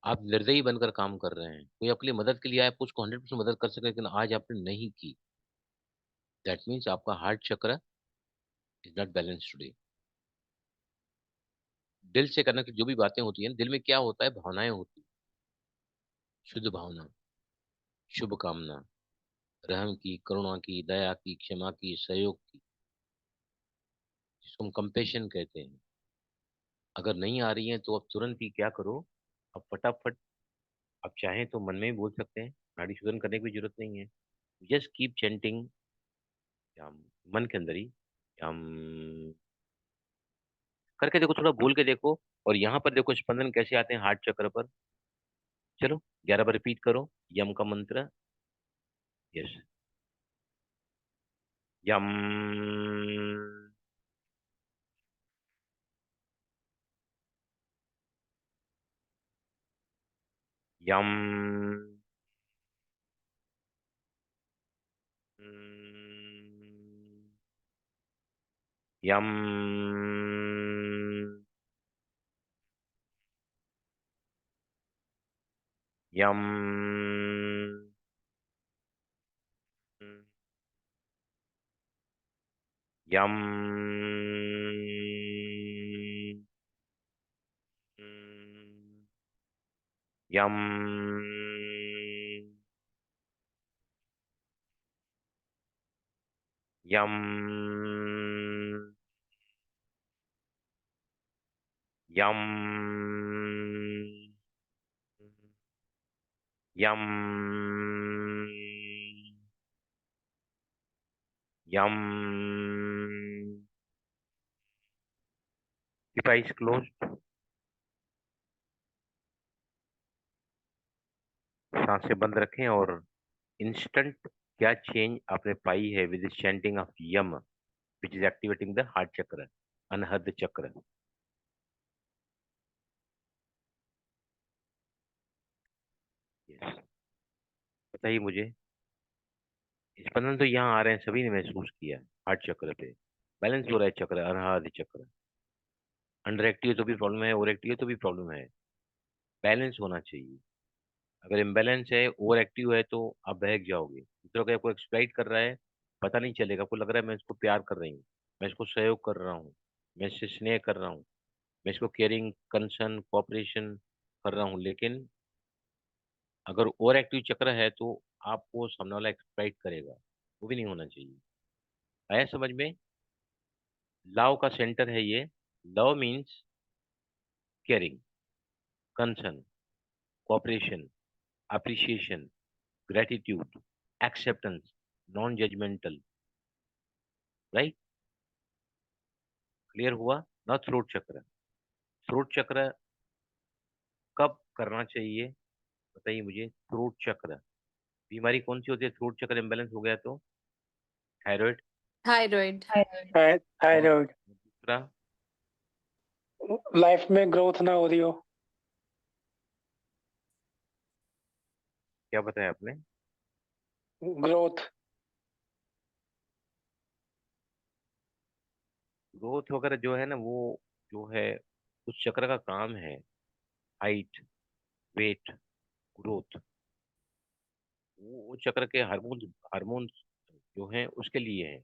आप निर्दयी बनकर काम कर रहे हैं। कोई आपके लिए मदद के लिए आए, आपको उसको 100% मदद कर सके, लेकिन आज आपने नहीं की। दैट मीन्स आपका हार्ट चक्र इज नॉट बैलेंस टुडे। दिल से करने की जो भी बातें होती हैं, दिल में क्या होता है? भावनाएं होती हैं। शुद्ध भावना, शुभ कामना, रहम की, करुणा की, दया की, क्षमा की, सहयोग की, जिसको हम कंपेशन कहते हैं। अगर नहीं आ रही है तो आप तुरंत ही क्या करो, आप फटाफट, आप चाहें तो मन में ही बोल सकते हैं, नाड़ी शोधन करने की भी जरूरत नहीं है। जस्ट कीप चेंटिंग, मन के अंदर ही हम करके देखो, थोड़ा बोल के देखो, और यहाँ पर देखो स्पंदन कैसे आते हैं हार्ट चक्र पर। चलो 11 बार रिपीट करो यम का मंत्र। यस। यम। यम। यम। यम। यम। यम। यम। यम। यम। यम। Keep eyes closed. सांसें बंद रखें और इंस्टेंट क्या चेंज आपने पाई है with chanting of yam which is activating the heart chakra, Anahad चक्र। यस, बताइए मुझे। स्पंदन तो यहाँ आ रहे हैं, सभी ने महसूस किया हार्ट चक्र पे। बैलेंस हो रहा है चक्र, अनहद चक्र। अंडर एक्टिव तो भी प्रॉब्लम है, ओवर एक्टिव तो भी प्रॉब्लम है। बैलेंस होना चाहिए। अगर इम्बैलेंस है, ओवर एक्टिव है, तो आप बहक जाओगे। दूसरा कोई आपको एक्सप्लॉइट कर रहा है, पता नहीं चलेगा। आपको लग रहा है मैं इसको प्यार कर रही हूँ, मैं इसको सहयोग कर रहा हूँ, मैं इससे स्नेह कर रहा हूँ, मैं इसको केयरिंग, कंसर्न, कोऑपरेशन कर रहा हूँ। लेकिन अगर ओवर एक्टिव चक्र है तो आपको सामने वाला एक्सप्लॉइट करेगा, वो भी नहीं होना चाहिए। आया समझ में? लव का सेंटर है ये। Love means caring, concern, cooperation, appreciation, gratitude, acceptance, non judgmental. Right? Clear हुआ ना? थ्रोट चक्र, थ्रोट चक्र कब करना चाहिए बताइए मुझे। थ्रोट चक्र बीमारी कौन सी होती है? थ्रोट चक्र इम्बैलेंस हो गया तो थायराइड। थायराइड। थायराइड। और थायराइड। दूसरा लाइफ में ग्रोथ ना हो रही हो। क्या बताया आपने? ग्रोथ। ग्रोथ वगैरह जो है ना, वो जो है उस चक्र का काम है हाइट, वेट, ग्रोथ। वो चक्र के हार्मोन, हार्मोन जो हैं उसके लिए है।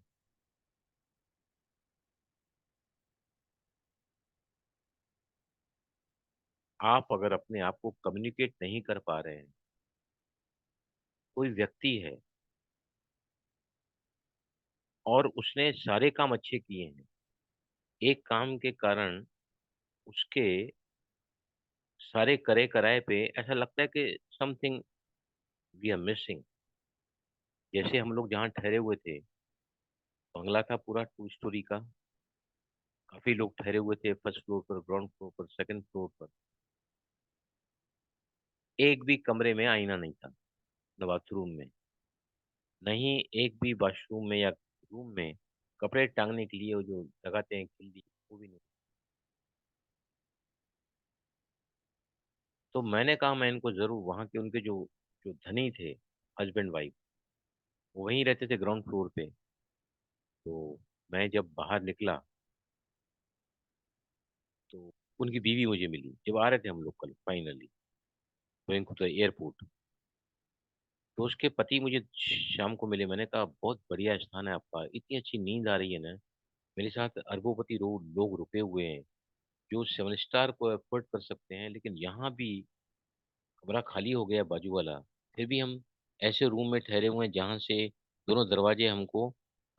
आप अगर अपने आप को कम्युनिकेट नहीं कर पा रहे हैं, कोई व्यक्ति है और उसने सारे काम अच्छे किए हैं, एक काम के कारण उसके सारे करे कराए पे ऐसा लगता है कि समथिंग वी आर मिसिंग। जैसे हम लोग जहाँ ठहरे हुए थे, बंगला था पूरा 2 स्टोरी का, काफी लोग ठहरे हुए थे फर्स्ट फ्लोर पर, ग्राउंड फ्लोर पर, सेकंड फ्लोर पर। एक भी कमरे में आईना नहीं था, न बाथरूम में, नहीं एक भी वॉशरूम में या रूम में कपड़े टांगने के लिए वो जो लगाते हैं किल्ली, वो भी नहीं। तो मैंने कहा मैं इनको जरूर, वहाँ के उनके जो जो धनी थे, हस्बैंड वाइफ, वो वहीं रहते थे ग्राउंड फ्लोर पे। तो मैं जब बाहर निकला तो उनकी बीवी मुझे मिली, जब आ रहे थे हम लोग कल फाइनली कोयंकुटर एयरपोर्ट। तो उसके पति मुझे शाम को मिले। मैंने कहा बहुत बढ़िया स्थान है आपका, इतनी अच्छी नींद आ रही है ना। मेरे साथ अरबोपति लोग रुके हुए हैं जो 7 स्टार को एफोर्ड कर सकते हैं, लेकिन यहाँ भी कमरा खाली हो गया बाजू वाला। फिर भी हम ऐसे रूम में ठहरे हुए हैं जहाँ से दोनों दरवाजे हमको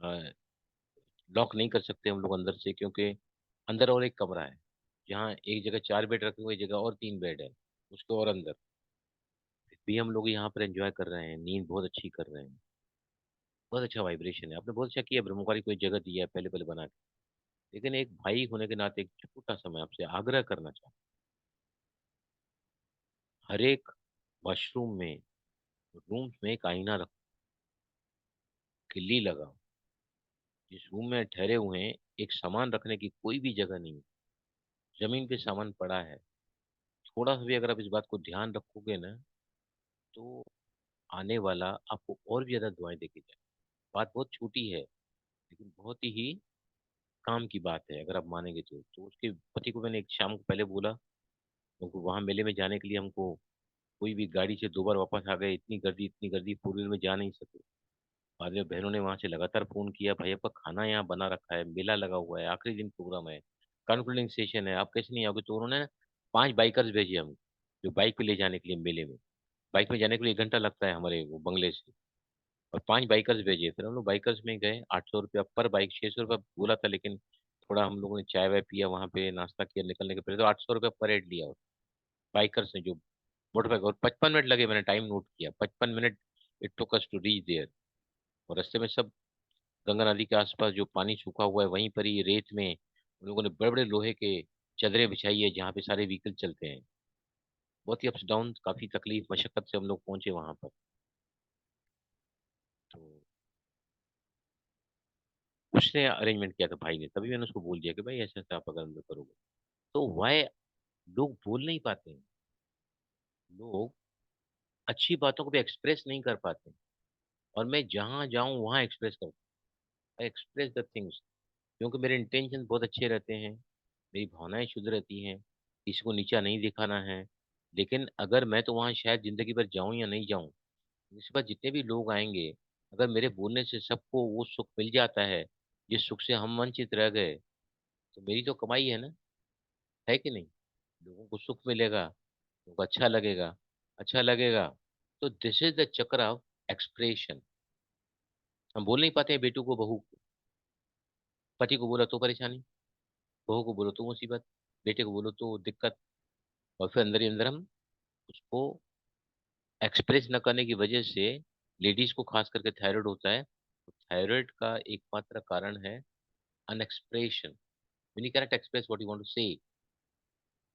लॉक नहीं कर सकते हम लोग अंदर से, क्योंकि अंदर और एक कमरा है जहाँ एक जगह 4 बेड रखे हुए, एक जगह और 3 बेड है उसके और अंदर। फिर भी हम लोग यहाँ पर एंजॉय कर रहे हैं, नींद बहुत अच्छी कर रहे हैं। बहुत अच्छा वाइब्रेशन है। आपने बहुत अच्छा किया, ब्रह्मकुमारी कोई जगह दिया है पहले पहले बना के। लेकिन एक भाई होने के नाते एक छोटा सा मैं आपसे आग्रह करना चाहता हूँ, हर एक वॉशरूम में, रूम में एक आईना रखो, किल्ली लगाओ। जिस रूम में ठहरे हुए हैं, एक सामान रखने की कोई भी जगह नहीं है, जमीन पे सामान पड़ा है। थोड़ा सा भी अगर आप इस बात को ध्यान रखोगे ना, तो आने वाला आपको और भी ज्यादा दुआएं देके जाए। बात बहुत छोटी है, लेकिन बहुत ही काम की बात है अगर आप मानेंगे तो उसके पति को मैंने एक शाम को पहले बोला, क्योंकि वहां मेले में जाने के लिए हमको कोई भी गाड़ी से 2 बार वापस आ गए, इतनी गर्दी, 4 व्हीलर में जा नहीं सके। बाद में बहनों ने वहां से लगातार फोन किया, भाई आपका खाना यहाँ बना रखा है, मेला लगा हुआ है, आखिरी दिन प्रोग्राम है, कंक्लूडिंग सेशन है, आप कैसे नहीं आओगे? तो उन्होंने 5 बाइकर्स भेजे हम, जो बाइक पे ले जाने के लिए मेले में। बाइक में जाने के लिए 1 घंटा लगता है हमारे वो बंगले से, और 5 बाइकर्स भेजे। फिर हम लोग बाइकर्स में गए, 800 रुपया पर बाइक, 600 रुपया बोला था, लेकिन थोड़ा हम लोगों ने चाय वाय पिया वहाँ पे, नाश्ता किया निकलने के पहले, तो 800 रुपया पर हेड लिया बाइकर्स ने, जो मोटर बाइक। और 55 मिनट लगे, मैंने टाइम नोट किया, 55 minute it took us to reach there. और रास्ते में सब गंगा नदी के आसपास जो पानी सूखा हुआ है, वहीं पर ही रेत में उन लोगों ने बड़े बड़े लोहे के चादरें बिछाई है जहाँ पे सारे व्हीकल चलते हैं। बहुत ही अप्स डाउन, काफी तकलीफ मशक्कत से हम लोग पहुंचे वहां पर। तो उसने अरेंजमेंट किया था भाई ने, तभी मैंने उसको बोल दिया कि भाई ऐसा ऐसा आप अगर अंदर करोगे तो वाई, लोग बोल नहीं पाते हैं, लोग अच्छी बातों को भी एक्सप्रेस नहीं कर पाते, और मैं जहाँ जाऊँ वहाँ एक्सप्रेस करता हूँ, एक्सप्रेस द थिंग्स, क्योंकि मेरे इंटेंशन बहुत अच्छे रहते हैं, मेरी भावनाएं शुद्ध रहती हैं, किसी को नीचा नहीं दिखाना है। लेकिन अगर मैं तो वहाँ शायद जिंदगी भर जाऊं या नहीं जाऊं, इसके बाद जितने भी लोग आएंगे, अगर मेरे बोलने से सबको वो सुख मिल जाता है जिस सुख से हम वंचित रह गए, तो मेरी तो कमाई है कि नहीं? लोगों को सुख मिलेगा, लोगों को अच्छा लगेगा, अच्छा लगेगा। तो दिस इज द चक्र ऑफ एक्सप्रेशन। हम बोल नहीं पाते हैं बेटू को, बहू को, पति को बोला तो परेशानी, बहू को बोलो तो मुसीबत, बेटे को बोलो तो दिक्कत, और फिर अंदर ही अंदर हम उसको एक्सप्रेस न करने की वजह से, लेडीज को खास करके थायराइड होता है, तो थायराइड का एकमात्र कारण है अनएक्सप्रेशन, when you cannot express what you want to say।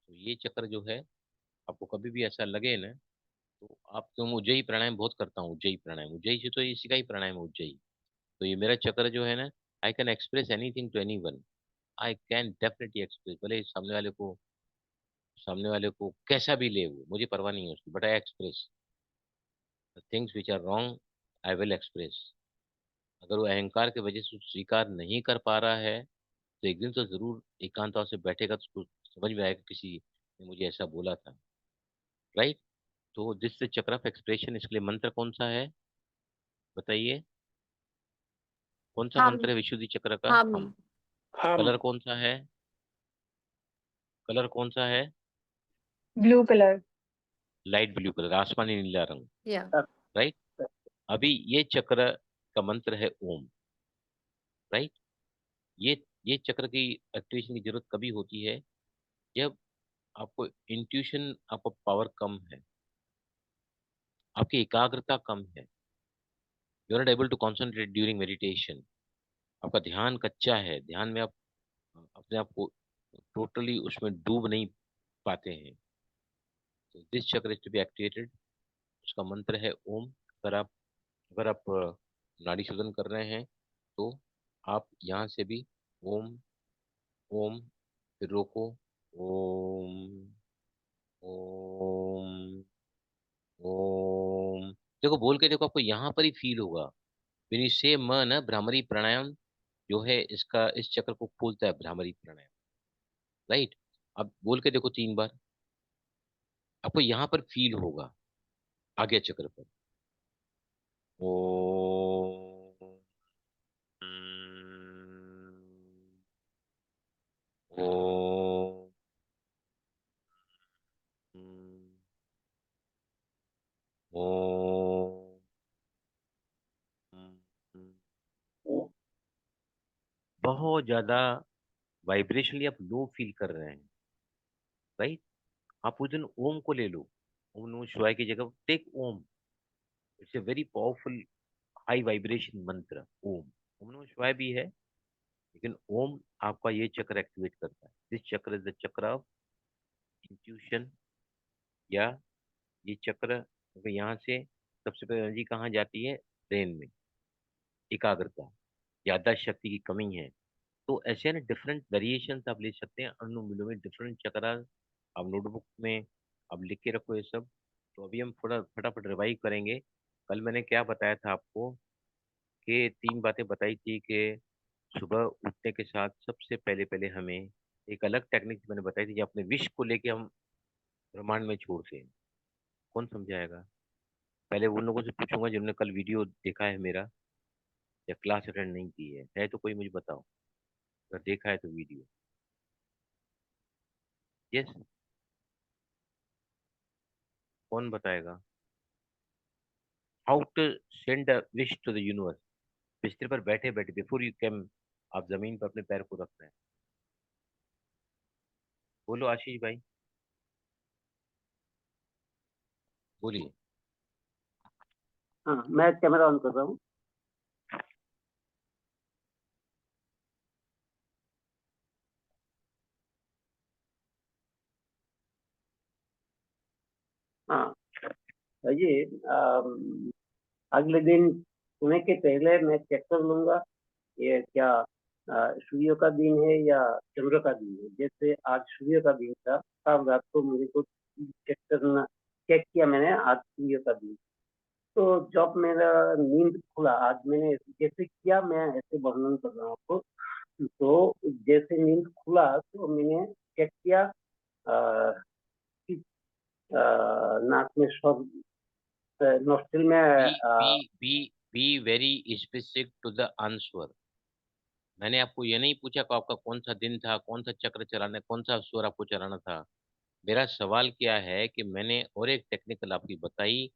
तो ये चक्र जो है, आपको कभी भी ऐसा लगे ना, तो आप, तुम उज्जयी प्राणायाम बहुत करता हूँ, उज्जयी प्राणायाम, उज्जयी से तो इसी का ही प्राणायाम है उज्जयी। तो ये मेरा चक्र जो है ना, I can express anything to anyone, I can definitely express, भले सामने वाले को कैसा भी ले, वो मुझे परवाह नहीं है उसकी, but I express the things which are wrong, I will express. अगर वो अहंकार की वजह से स्वीकार नहीं कर पा रहा है, तो एक दिन तो जरूर एकांत से बैठेगा तो उसको समझ में आएगा किसी ने मुझे ऐसा बोला था, राइट? तो दिस चक्र ऑफ एक्सप्रेशन, इसके लिए मंत्र कौन सा है बताइए? कौन सा हम मंत्र है विशुद्धि चक्र का? हम हम। हम। कलर कौन सा है? कलर कौन सा है? Blue colour. Light blue colour, आसमानी नीला रंग, या राइट? अभी ये चक्र का मंत्र है ओम, राइट? ये ये चक्र की एक्टिवेशन की जरूरत कभी होती है जब आपको इंट्यूशन, आपका पावर कम है, आपकी एकाग्रता कम है, you are not able to concentrate during meditation, आपका ध्यान कच्चा है, ध्यान में आप अपने आप को टोटली उसमें डूब नहीं पाते हैं। तो दिस चक्र इज टू बी एक्टिवेटेड, उसका मंत्र है ओम। अगर आप नाड़ी शोधन कर रहे हैं, तो आप यहाँ से भी ओम, ओम, फिर रोको, ओम, ओम, ओम, देखो बोल के देखो, आपको यहाँ पर ही फील होगा। फिर से म न भ्रामरी प्राणायाम जो है, इसका इस चक्र को खोलता है भ्रामरी प्राणायाम, राइट? अब बोल के देखो 3 बार, आपको यहाँ पर फील होगा आगे चक्र पर। ओम, ओम, ओम, बहुत ज्यादा वाइब्रेशनली आप लो फील कर रहे हैं, राइट? आप उस दिन ओम को ले लो, ओम नमः शिवाय की जगह take Om, it's a very powerful high vibration mantra Om. ओम नमः शिवाय भी है, लेकिन ओम आपका ये चक्र एक्टिवेट करता है। दिस चक्र इज द चक्र ऑफ इंट्यूशन, या ये चक्र, क्योंकि यहाँ से सबसे पहले एनर्जी कहाँ जाती है? ब्रेन में, एकाग्रता, याददाश्त शक्ति की कमी है। तो ऐसे ना डिफरेंट वेरिएशन आप ले सकते हैं, अनुलोम विलोम में डिफरेंट चक्र, आप नोटबुक में आप लिख के रखो ये सब। तो अभी हम थोड़ा फटाफट रिवाइव करेंगे। कल मैंने क्या बताया था आपको, कि 3 बातें बताई थी, कि सुबह उठने के साथ सबसे पहले पहले हमें एक अलग टेक्निक मैंने बताई थी, जो अपने विश को लेके हम ब्रह्मांड में छोड़ते हैं। कौन समझाएगा? पहले उन लोगों से पूछूंगा जिन्होंने कल वीडियो देखा है मेरा, या क्लास अटेंड नहीं की है तो कोई मुझे बताओ, अगर देखा है तो वीडियो। यस, कौन बताएगा? How to send a wish to the universe. बिस्तर पर बैठे बैठे, बिफोर यू कैम, आप जमीन पर अपने पैर को रख रहे हैं। बोलो आशीष भाई, बोलिए। हाँ, मैं कैमरा ऑन कर रहा हूँ। ये अगले दिन सोने के पहले मैं चेक कर लूंगा ये क्या सूर्य का दिन है या चंद्र का दिन है। जैसे आज सूर्य का दिन था, तब रात को मुझे को चेक किया मैंने, आज सूर्य का दिन। तो जब मेरा नींद खुला, आज मैंने जैसे किया, मैं ऐसे वर्णन कर रहा हूँ आपको। तो जैसे नींद खुला तो मैंने चेक किया, कि, नाक में सब, नोस्ट्रिल में be very specific to the answer. मैंने आपको ये नहीं पूछा कि आपका कौन सा दिन था, कौन सा चक्र चलाना, कौन सा स्वर आपको चलाना था। मेरा सवाल क्या है कि मैंने और एक टेक्निकल आपकी बताई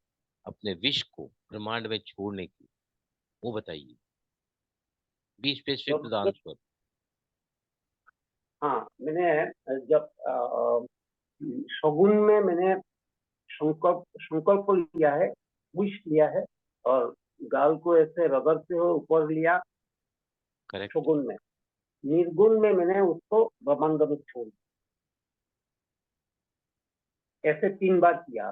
अपने विश को ब्रह्मांड में छोड़ने की, वो बताइए। बी स्पेसिफिक टू द जब आंसर। हाँ, मैंने जब शगुन में मैंने संकल्प संकल्प लिया है, विश लिया है, और गाल को ऐसे रगड़ते हो ऊपर लिया करेक्ट। शगुन में। निर्गुण में मैंने उसको ब्रह्मांड में छोड़ दिया। ऐसे 3 बार किया।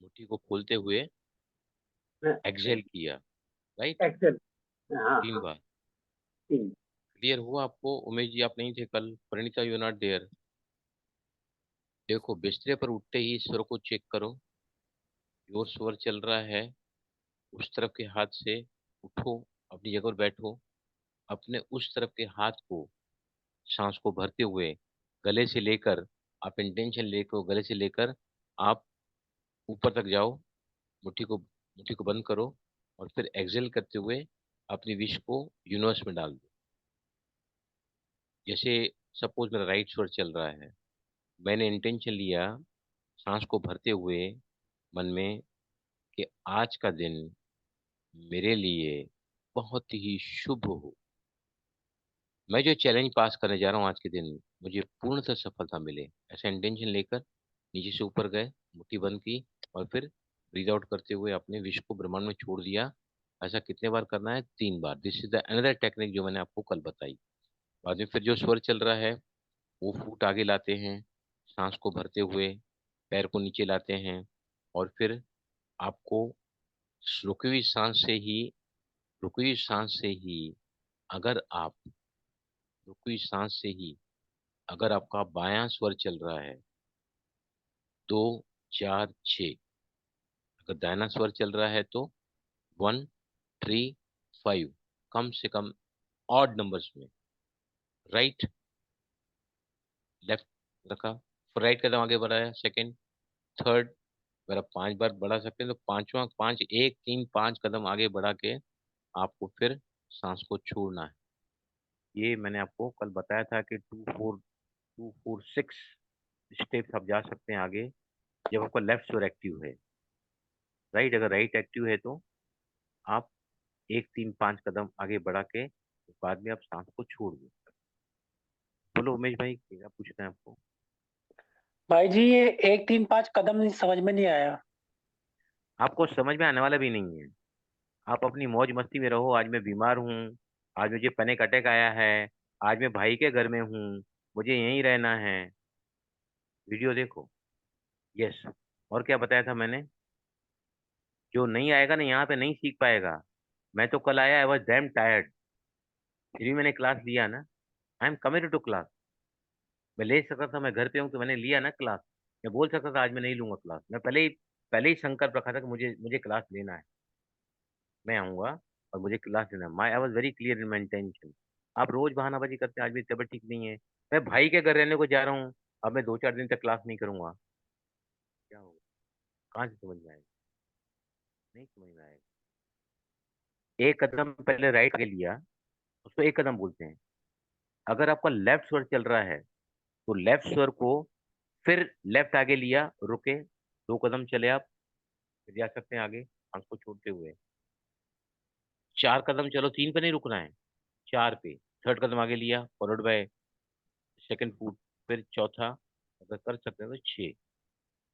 मुट्ठी को खोलते हुए एक्सेल किया, राइट। एक्सेल। हाँ 3 हाँ, बार। 3। क्लियर हुआ आपको? उमेश जी आप नहीं थे कल, परिणीता यू नॉट देयर। देखो बिस्तरे पर उठते ही स्वर को चेक करो, जो स्वर चल रहा है उस तरफ के हाथ से उठो, अपनी जगह पर बैठो, अपने उस तरफ के हाथ को सांस को भरते हुए गले से लेकर, आप इंटेंशन लेकर गले से लेकर आप ऊपर तक जाओ, मुट्ठी को बंद करो और फिर एक्सेल करते हुए अपनी विश को यूनिवर्स में डाल दो। जैसे सपोज मेरा राइट स्वर चल रहा है, मैंने इंटेंशन लिया सांस को भरते हुए मन में कि आज का दिन मेरे लिए बहुत ही शुभ हो। मैं जो चैलेंज पास करने जा रहा हूँ आज के दिन, मुझे पूर्णतः सफलता मिले, ऐसा इंटेंशन लेकर नीचे से ऊपर गए, मुट्ठी बंद की और फिर ब्रीद आउट करते हुए अपने विश को ब्रह्मांड में छोड़ दिया। ऐसा कितने बार करना है? 3 बार। This is the another technique जो मैंने आपको कल बताई। बाद में फिर जो स्वर चल रहा है वो फूट आगे लाते हैं, सांस को भरते हुए पैर को नीचे लाते हैं और फिर आपको रुकी हुई सांस से ही, रुकी हुई सांस से ही अगर आप रुकी हुई सांस से ही अगर आपका बायां स्वर चल रहा है 2 4 6, अगर दाहिना स्वर चल रहा है तो 1 3 5, कम से कम ऑड नंबर्स में। राइट लेफ्ट रखा, फिर राइट कदम आगे बढ़ाया, सेकंड थर्ड, अगर आप 5 बार बढ़ा सकते हैं तो पांचवा, 5 1 3 5 कदम आगे बढ़ा के आपको फिर सांस को छोड़ना है। ये मैंने आपको कल बताया था कि 2 4 स्टेप्स आप जा सकते हैं आगे जब आपका लेफ्ट स्वर एक्टिव है। राइट, अगर राइट एक्टिव है तो आप 1 3 5 कदम आगे बढ़ा के बाद में आप सांस को छोड़ दो। बोलो उमेश भाई, क्या पूछना है आपको? भाई जी ये 1 3 5 कदम समझ में नहीं आया। आपको समझ में आने वाला भी नहीं है। आप अपनी मौज मस्ती में रहो। आज मैं बीमार हूँ, आज मुझे पैनिक अटैक आया है, आज मैं भाई के घर में हूँ, मुझे यहीं रहना है। वीडियो देखो। यस। और क्या बताया था मैंने? जो नहीं आएगा ना यहाँ पे नहीं सीख पाएगा। मैं तो कल आया, आई वॉज डैम टायर्ड, फिर भी मैंने क्लास लिया ना। I am committed to class. मैं ले सकता था, मैं घर पे हूँ तो मैंने लिया ना क्लास। मैं बोल सकता था आज मैं नहीं लूंगा क्लास, मैं पहले ही संकल्प रखा था कि मुझे मुझे क्लास लेना है, मैं आऊंगा और मुझे क्लास लेना है। My I was very clear in my intention. आप रोज बहानाबाजी करते हैं, आज मेरी तबीयत ठीक नहीं है, मैं भाई के घर रहने को जा रहा हूँ, अब मैं 2 4 दिन तक क्लास नहीं करूंगा, क्या होगा? कहाँ से समझ में आएगा? नहीं समझ में आएगा। एक कदम पहले राइट आगे लिया, उसको एक कदम बोलते हैं। अगर आपका लेफ्ट स्वर चल रहा है तो लेफ्ट स्वर को फिर लेफ्ट आगे लिया, रुके, 2 कदम चले आप, फिर जा सकते हैं आगे आंख को छोड़ते हुए। 4 कदम चलो, 3 पे नहीं रुकना है, 4 पे। थर्ड कदम आगे लिया, फॉलोड बाय सेकंड फुट, फिर चौथा, अगर कर सकते हैं तो 6।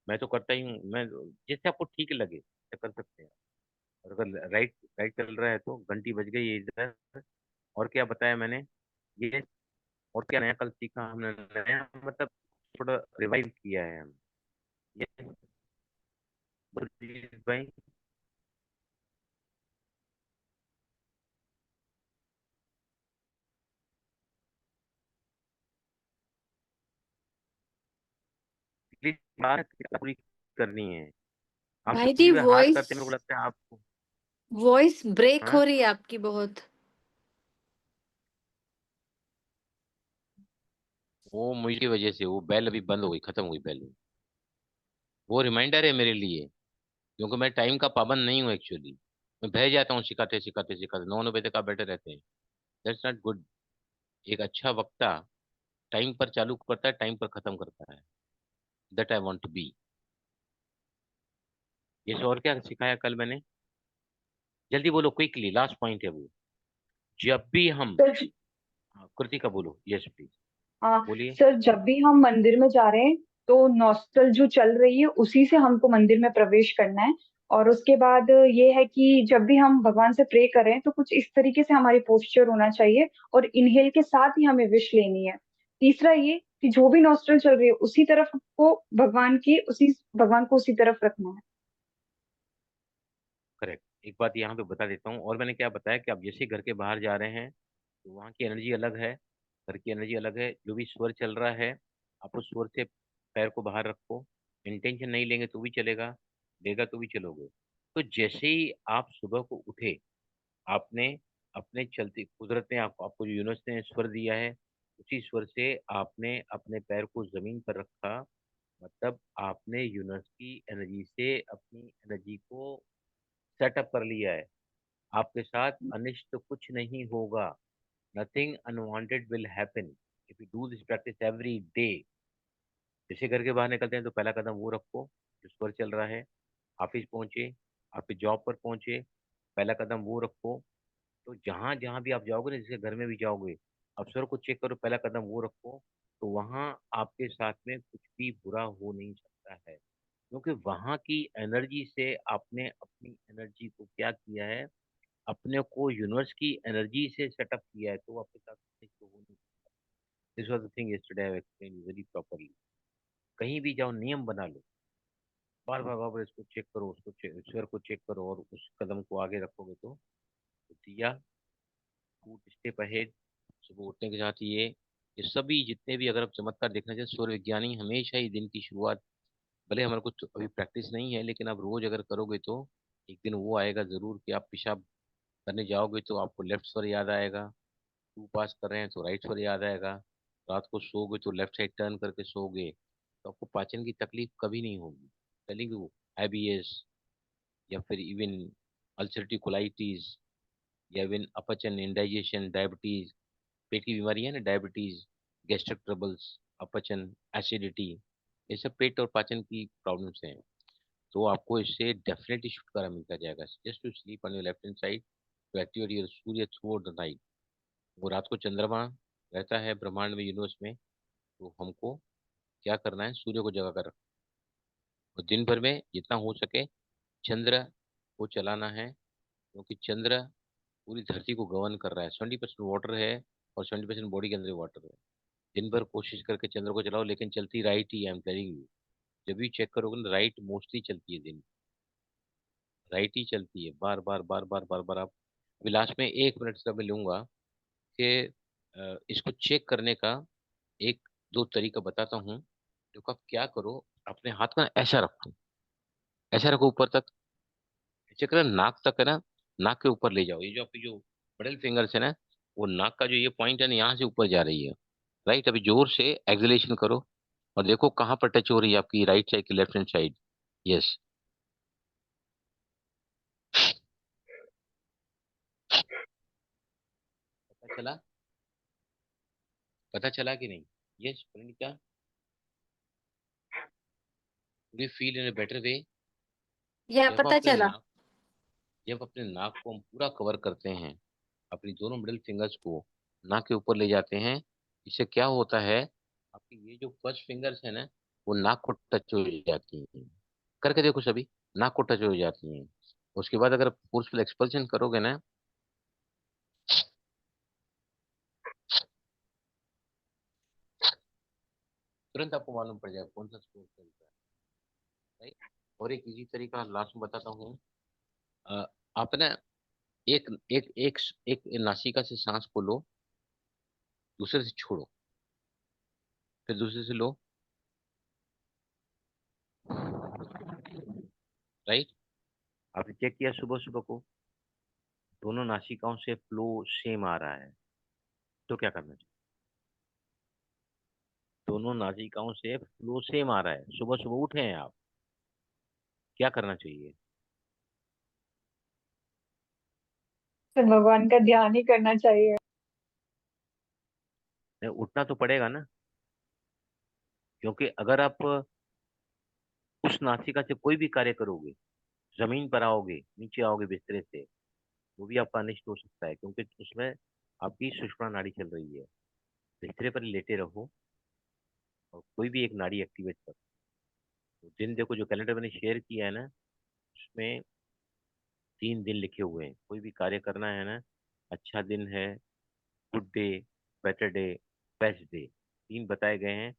मैं तो करता ही हूँ, मैं जैसे आपको ठीक लगे तो कर सकते हैं। और अगर राइट राइट चल रहा है तो घंटी बज गई है इधर। और क्या बताया मैंने? ये और क्या नया कल सीखा हमने? नया मतलब थोड़ा रिवाइव किया है हम। ये भाई प्लीज बात पूरी करनी है। आप भाई सब जी चीज में हार करते हैं, मेरे को लगता है आपको। वॉइस ब्रेक हाँ हो रही है आपकी बहुत। वो मुझकी वजह से वो बेल अभी बंद हो गई, खत्म हो गई बेल। वो रिमाइंडर है मेरे लिए, क्योंकि मैं टाइम का पाबंद नहीं हूँ एक्चुअली। मैं बह जाता हूँ सिखाते सिखाते सिखाते, 9 बजे तक आप बैठे रहते हैं। That's not good. एक अच्छा वक्ता टाइम पर चालू करता है, टाइम पर खत्म करता है। That I want to be. ये और क्या सिखाया कल मैंने? जल्दी बोलो, क्विकली, लास्ट पॉइंट है वो। जब भी हम सर कृतिका बोलो, यस प्लीज हाँ बोलिए। सर, जब भी हम मंदिर में जा रहे हैं तो नॉस्टल जो चल रही है उसी से हमको मंदिर में प्रवेश करना है। और उसके बाद ये है कि जब भी हम भगवान से प्रे करें तो कुछ इस तरीके से हमारी पोस्चर होना चाहिए और इनहेल के साथ ही हमें विश लेनी है। तीसरा ये कि जो भी नॉस्टल चल रही है उसी तरफ को भगवान को उसी तरफ रखना है। करेक्ट। एक बात यहाँ पे बता देता हूँ, और मैंने क्या बताया कि आप जैसे घर के बाहर जा रहे हैं तो वहाँ की एनर्जी अलग है, घर की एनर्जी अलग है। जो भी स्वर चल रहा है, आप उस स्वर से पैर को बाहर रखो। इंटेंशन नहीं लेंगे तो भी चलेगा, लेगा तो भी चलोगे। तो जैसे ही आप सुबह को उठे, आपने अपने चलते, कुदरत ने आपको जो यूनिवर्स ने स्वर दिया है, उसी स्वर से आपने अपने पैर को जमीन पर रखा। मतलब आपने यूनिवर्स की एनर्जी से अपनी एनर्जी को सेटअप कर लिया है। आपके साथ अनिष्ट कुछ नहीं होगा। Nothing unwanted will happen if you do this practice every day. जैसे घर के बाहर निकलते हैं तो पहला कदम वो रखो जो स्वर चल रहा है। ऑफिस पहुंचे, आपके जॉब पर पहुंचे, पहला कदम वो रखो। तो जहां जहां भी आप जाओगे ना, जैसे घर में भी जाओगे, आप स्वर को चेक करो, पहला कदम वो रखो। तो वहां आपके साथ में कुछ भी बुरा हो नहीं सकता है, क्योंकि वहां की एनर्जी से आपने अपनी एनर्जी को क्या किया है, अपने को यूनिवर्स की एनर्जी से सेटअप किया है। तो आपके साथ कुछ तो हो नहीं। This was the thing yesterday I explain very properly. कहीं भी जाओ, नियम बना लो, बार बार बार बार इसको चेक करो, उसको ईश्वर को चेक करो, और उस कदम को आगे रखोगे तो दिया फूड स्टेप अहेड। सुबह उठने के साथ ये सभी जितने भी, अगर आप चमत्कार देखना चाहें, सूर्य विज्ञानी हमेशा ही दिन की शुरुआत, भले हमारे को तो अभी प्रैक्टिस नहीं है, लेकिन आप रोज अगर करोगे तो एक दिन वो आएगा जरूर कि आप पेशाब करने जाओगे तो आपको लेफ्ट स्वर याद आएगा। टू पास कर रहे हैं तो राइट स्वर याद आएगा। रात को सोओगे तो लेफ्ट साइड टर्न करके सोओगे, तो आपको पाचन की तकलीफ कभी नहीं होगी। टेलिंग यू, IBS या फिर इवन अल्सरेटिव कोलाइटिस या इवन अपचन, इंडाइजेशन, डायबिटीज, पेट की बीमारी है ना, डायबिटीज, गैस्ट्रिक ट्रबल्स, अपचन, एसिडिटी, ये सब पेट और पाचन की प्रॉब्लम्स हैं। तो आपको इससे डेफिनेटली छुटकारा मिलता जाएगा। Just to sleep on your left hand side to activate your Surya through the night. वो रात को चंद्रमा रहता है ब्रह्मांड में, यूनिवर्स में, तो हमको क्या करना है, सूर्य को जगा कर रखना। और दिन भर में जितना हो सके चंद्र को चलाना है, क्योंकि चंद्र पूरी धरती को गवर्न कर रहा है। 70% वाटर है और 70% बॉडी के अंदर वाटर है। दिन भर कोशिश करके चंद्र को चलाओ, लेकिन चलती राइट ही है, आई एम टेलिंग यू। जब भी चेक करोगे ना, राइट मोस्टली चलती है दिन, राइट ही चलती है, बार बार बार बार बार बार। आप अभी लास्ट में 1 मिनट का मैं लूंगा कि इसको चेक करने का एक दो तरीका बताता हूँ। देखो आप क्या करो, अपने हाथ को ना ऐसा रखो, ऐसा रखो ऊपर तक। चेक करो नाक तक है ना, नाक के ऊपर ले जाओ। ये जो आपकी जो मिडिल फिंगर्स है ना, वो नाक का जो ये पॉइंट है ना, यहाँ से ऊपर जा रही है। राइट, अभी जोर से एक्सलेशन करो और देखो कहाँ पर टच हो रही है आपकी राइट साइड की लेफ्ट हैंड साइड। यस, पता चला? पता चला कि नहीं? Yes Pranita, do feel in a better way? या जब पता अपने चला। नाक जब अपने नाक को हम पूरा कवर करते हैं, अपनी दोनों मिडिल फिंगर्स को नाक के ऊपर ले जाते हैं, इससे क्या होता है, आपकी ये जो फर्स्ट फिंगर्स है ना, वो नाक को टच हो जाती हैं। करके देखो सभी, नाक को टच हो जाती हैं। उसके बाद अगर फोर्सफुल एक्सपल्शन करोगे ना, तुरंत आपको मालूम पड़ जाएगा कौन सा स्कोर चल रहा है, राइट। और एक इजी तरीका लास्ट में बताता हूँ। आप ना एक एक एक एक नासिका से सांस को लो, दूसरे से छोड़ो, फिर दूसरे से लो, राइट। आपने चेक किया सुबह सुबह को दोनों नासिकाओं से फ्लो सेम आ रहा है, तो क्या करना चाहिए? दोनों नासिकाओं से फ्लो सेम आ रहा है, सुबह सुबह उठे हैं आप, क्या करना चाहिए? सर भगवान का ध्यान ही करना चाहिए। नहीं, उठना तो पड़ेगा ना, क्योंकि अगर आप उस नासिका से कोई भी कार्य करोगे, जमीन पर आओगे, नीचे आओगे बिस्तरे से, वो भी आपका अनिष्ट हो सकता है, क्योंकि उसमें आपकी सुषुम्ना नाड़ी चल रही है। बिस्तरे पर लेटे रहो और कोई भी एक नाड़ी एक्टिवेट करो। तो दिन देखो, जो कैलेंडर मैंने शेयर किया है ना, उसमें 3 दिन लिखे हुए हैं। कोई भी कार्य करना है ना, अच्छा दिन है, good day, better day, best day, 3 बताए गए हैं।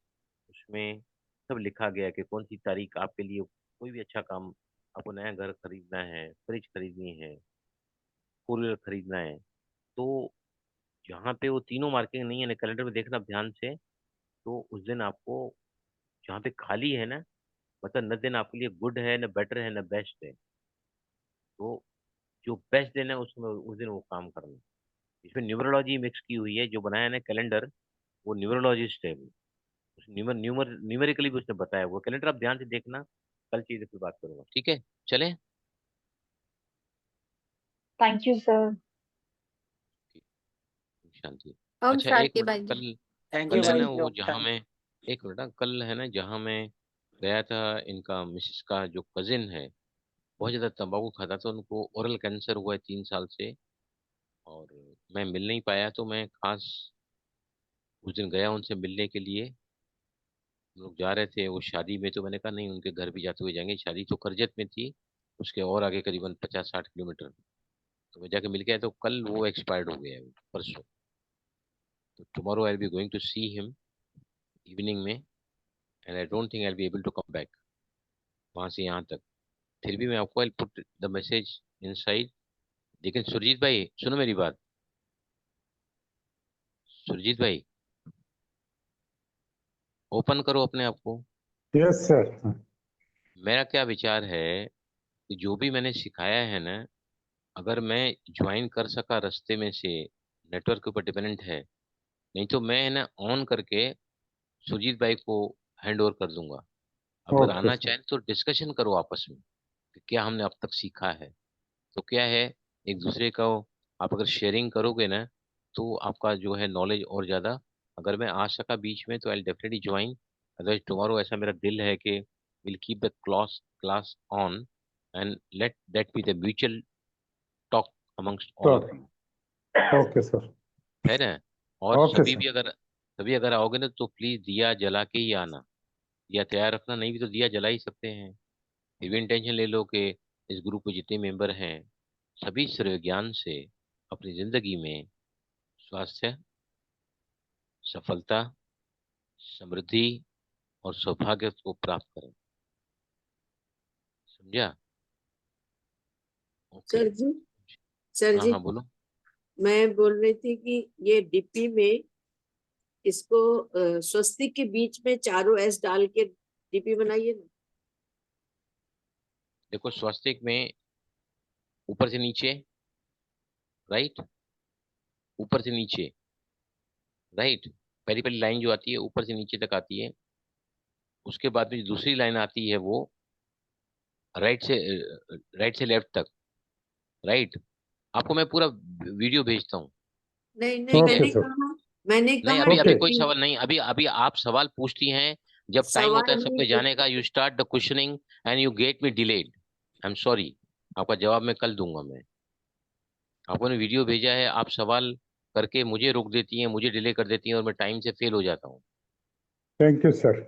उसमें सब लिखा गया है कि कौन सी तारीख आपके लिए कोई भी अच्छा काम, आपको नया घर खरीदना है, फ्रिज खरीदनी है, फोर व्हीलर खरीदना है, तो जहाँ पे वो तीनों मार्किंग नहीं है ना, कैलेंडर में देखना ध्यान से, तो उस दिन आपको जहाँ पे खाली है ना, मतलब न दिन आपके लिए गुड है, न बेटर है, न बेस्ट है, तो जो बेस्ट दिन है उसमें उस दिन वो काम करना। इसमें न्यूमरोलॉजी मिक्स की हुई है, जो बनाया है ना कैलेंडर, वो न्यूमरोलॉजिस्ट है वो। उस न्यूमेरिकली भी उसने बताया, वो कैलेंडर आप ध्यान से देखना। कल चीज़ पे बात करूंगा, ठीक है? चले। Thank you sir. शांति। ओम अच्छा, एक शांति मिनट, भाई जी। कल थैंक यू कल है भाई ना जी। वो जहाँ मैं, एक मिनट ना, कल है ना जहाँ मैं गया था, इनका मिसेस का जो कजिन है बहुत ज्यादा तंबाकू खाता था, उनको ओरल कैंसर हुआ है 3 साल से, और मैं मिल नहीं पाया, तो मैं खास उस दिन गया उनसे मिलने के लिए। हम लोग जा रहे थे वो शादी में, तो मैंने कहा नहीं, उनके घर भी जाते हुए जाएंगे। शादी तो करजत में थी, उसके और आगे करीबन 50-60 किलोमीटर। तो मैं जाके मिल गया, तो कल वो एक्सपायर्ड हो गया है, परसों। तो tomorrow I be going to see him evening में, and I don't think I be able to come back वहां से यहाँ तक। फिर भी मैं आपको I put the message inside. लेकिन सुरजीत भाई सुनो मेरी बात, सुरजीत भाई ओपन करो अपने आप को। Yes sir. मेरा क्या विचार है कि जो भी मैंने सिखाया है ना, अगर मैं ज्वाइन कर सका रास्ते में से, नेटवर्क के ऊपर डिपेंडेंट है, नहीं तो मैं है ना ऑन करके सुरजीत भाई को हैंड ओवर कर दूंगा। अब अगर ओके आना सर। चाहें तो डिस्कशन करो आपस में कि क्या हमने अब तक सीखा है। तो क्या है, एक दूसरे को आप अगर शेयरिंग करोगे ना, तो आपका जो है नॉलेज और ज़्यादा। अगर मैं आ सका बीच में तो I definitely join, otherwise tomorrow ऐसा मेरा दिल है कि will keep the class class on, and let that be the mutual talk amongst all of you, okay sir. है ना। और ओके सभी सर। भी अगर सभी अगर आओगे ना, तो प्लीज़ दिया जला के ही आना। दिया तैयार रखना, नहीं भी तो दिया जला ही सकते हैं। फिर भी इंटेंशन ले लो कि इस ग्रुप में जितने मेंबर हैं, सभी सर्व ज्ञान से अपनी जिंदगी में स्वास्थ्य, सफलता, समृद्धि और सौभाग्य को प्राप्त करें। समझा? ओके। सर जी, सर हाँ जी, हाँ, बोलो। मैं बोल रही थी कि ये डीपी में इसको स्वस्तिक के बीच में चारों एस डाल के डीपी बनाइए ना। देखो, स्वास्तिक में ऊपर से नीचे, राइट, ऊपर से नीचे, राइट, पहली पहली लाइन जो आती है ऊपर से नीचे तक आती है। उसके बाद में जो दूसरी लाइन आती है वो राइट से लेफ्ट तक, राइट। आपको मैं पूरा वीडियो भेजता हूँ, नहीं नहीं, ठीक है? मैंने नहीं, कहा अभी अभी ओके। कोई कि सवाल नहीं, अभी अभी आप सवाल पूछती हैं। जब टाइम होता है सवाल नहीं सबके जाने का, you start the questioning and you get me delayed. I am sorry, आपका जवाब मैं कल दूंगा। मैं आपको ने वीडियो भेजा है, आप सवाल करके मुझे रोक देती हैं, मुझे डिले कर देती हैं, और मैं टाइम से फेल हो जाता हूँ। Thank you sir.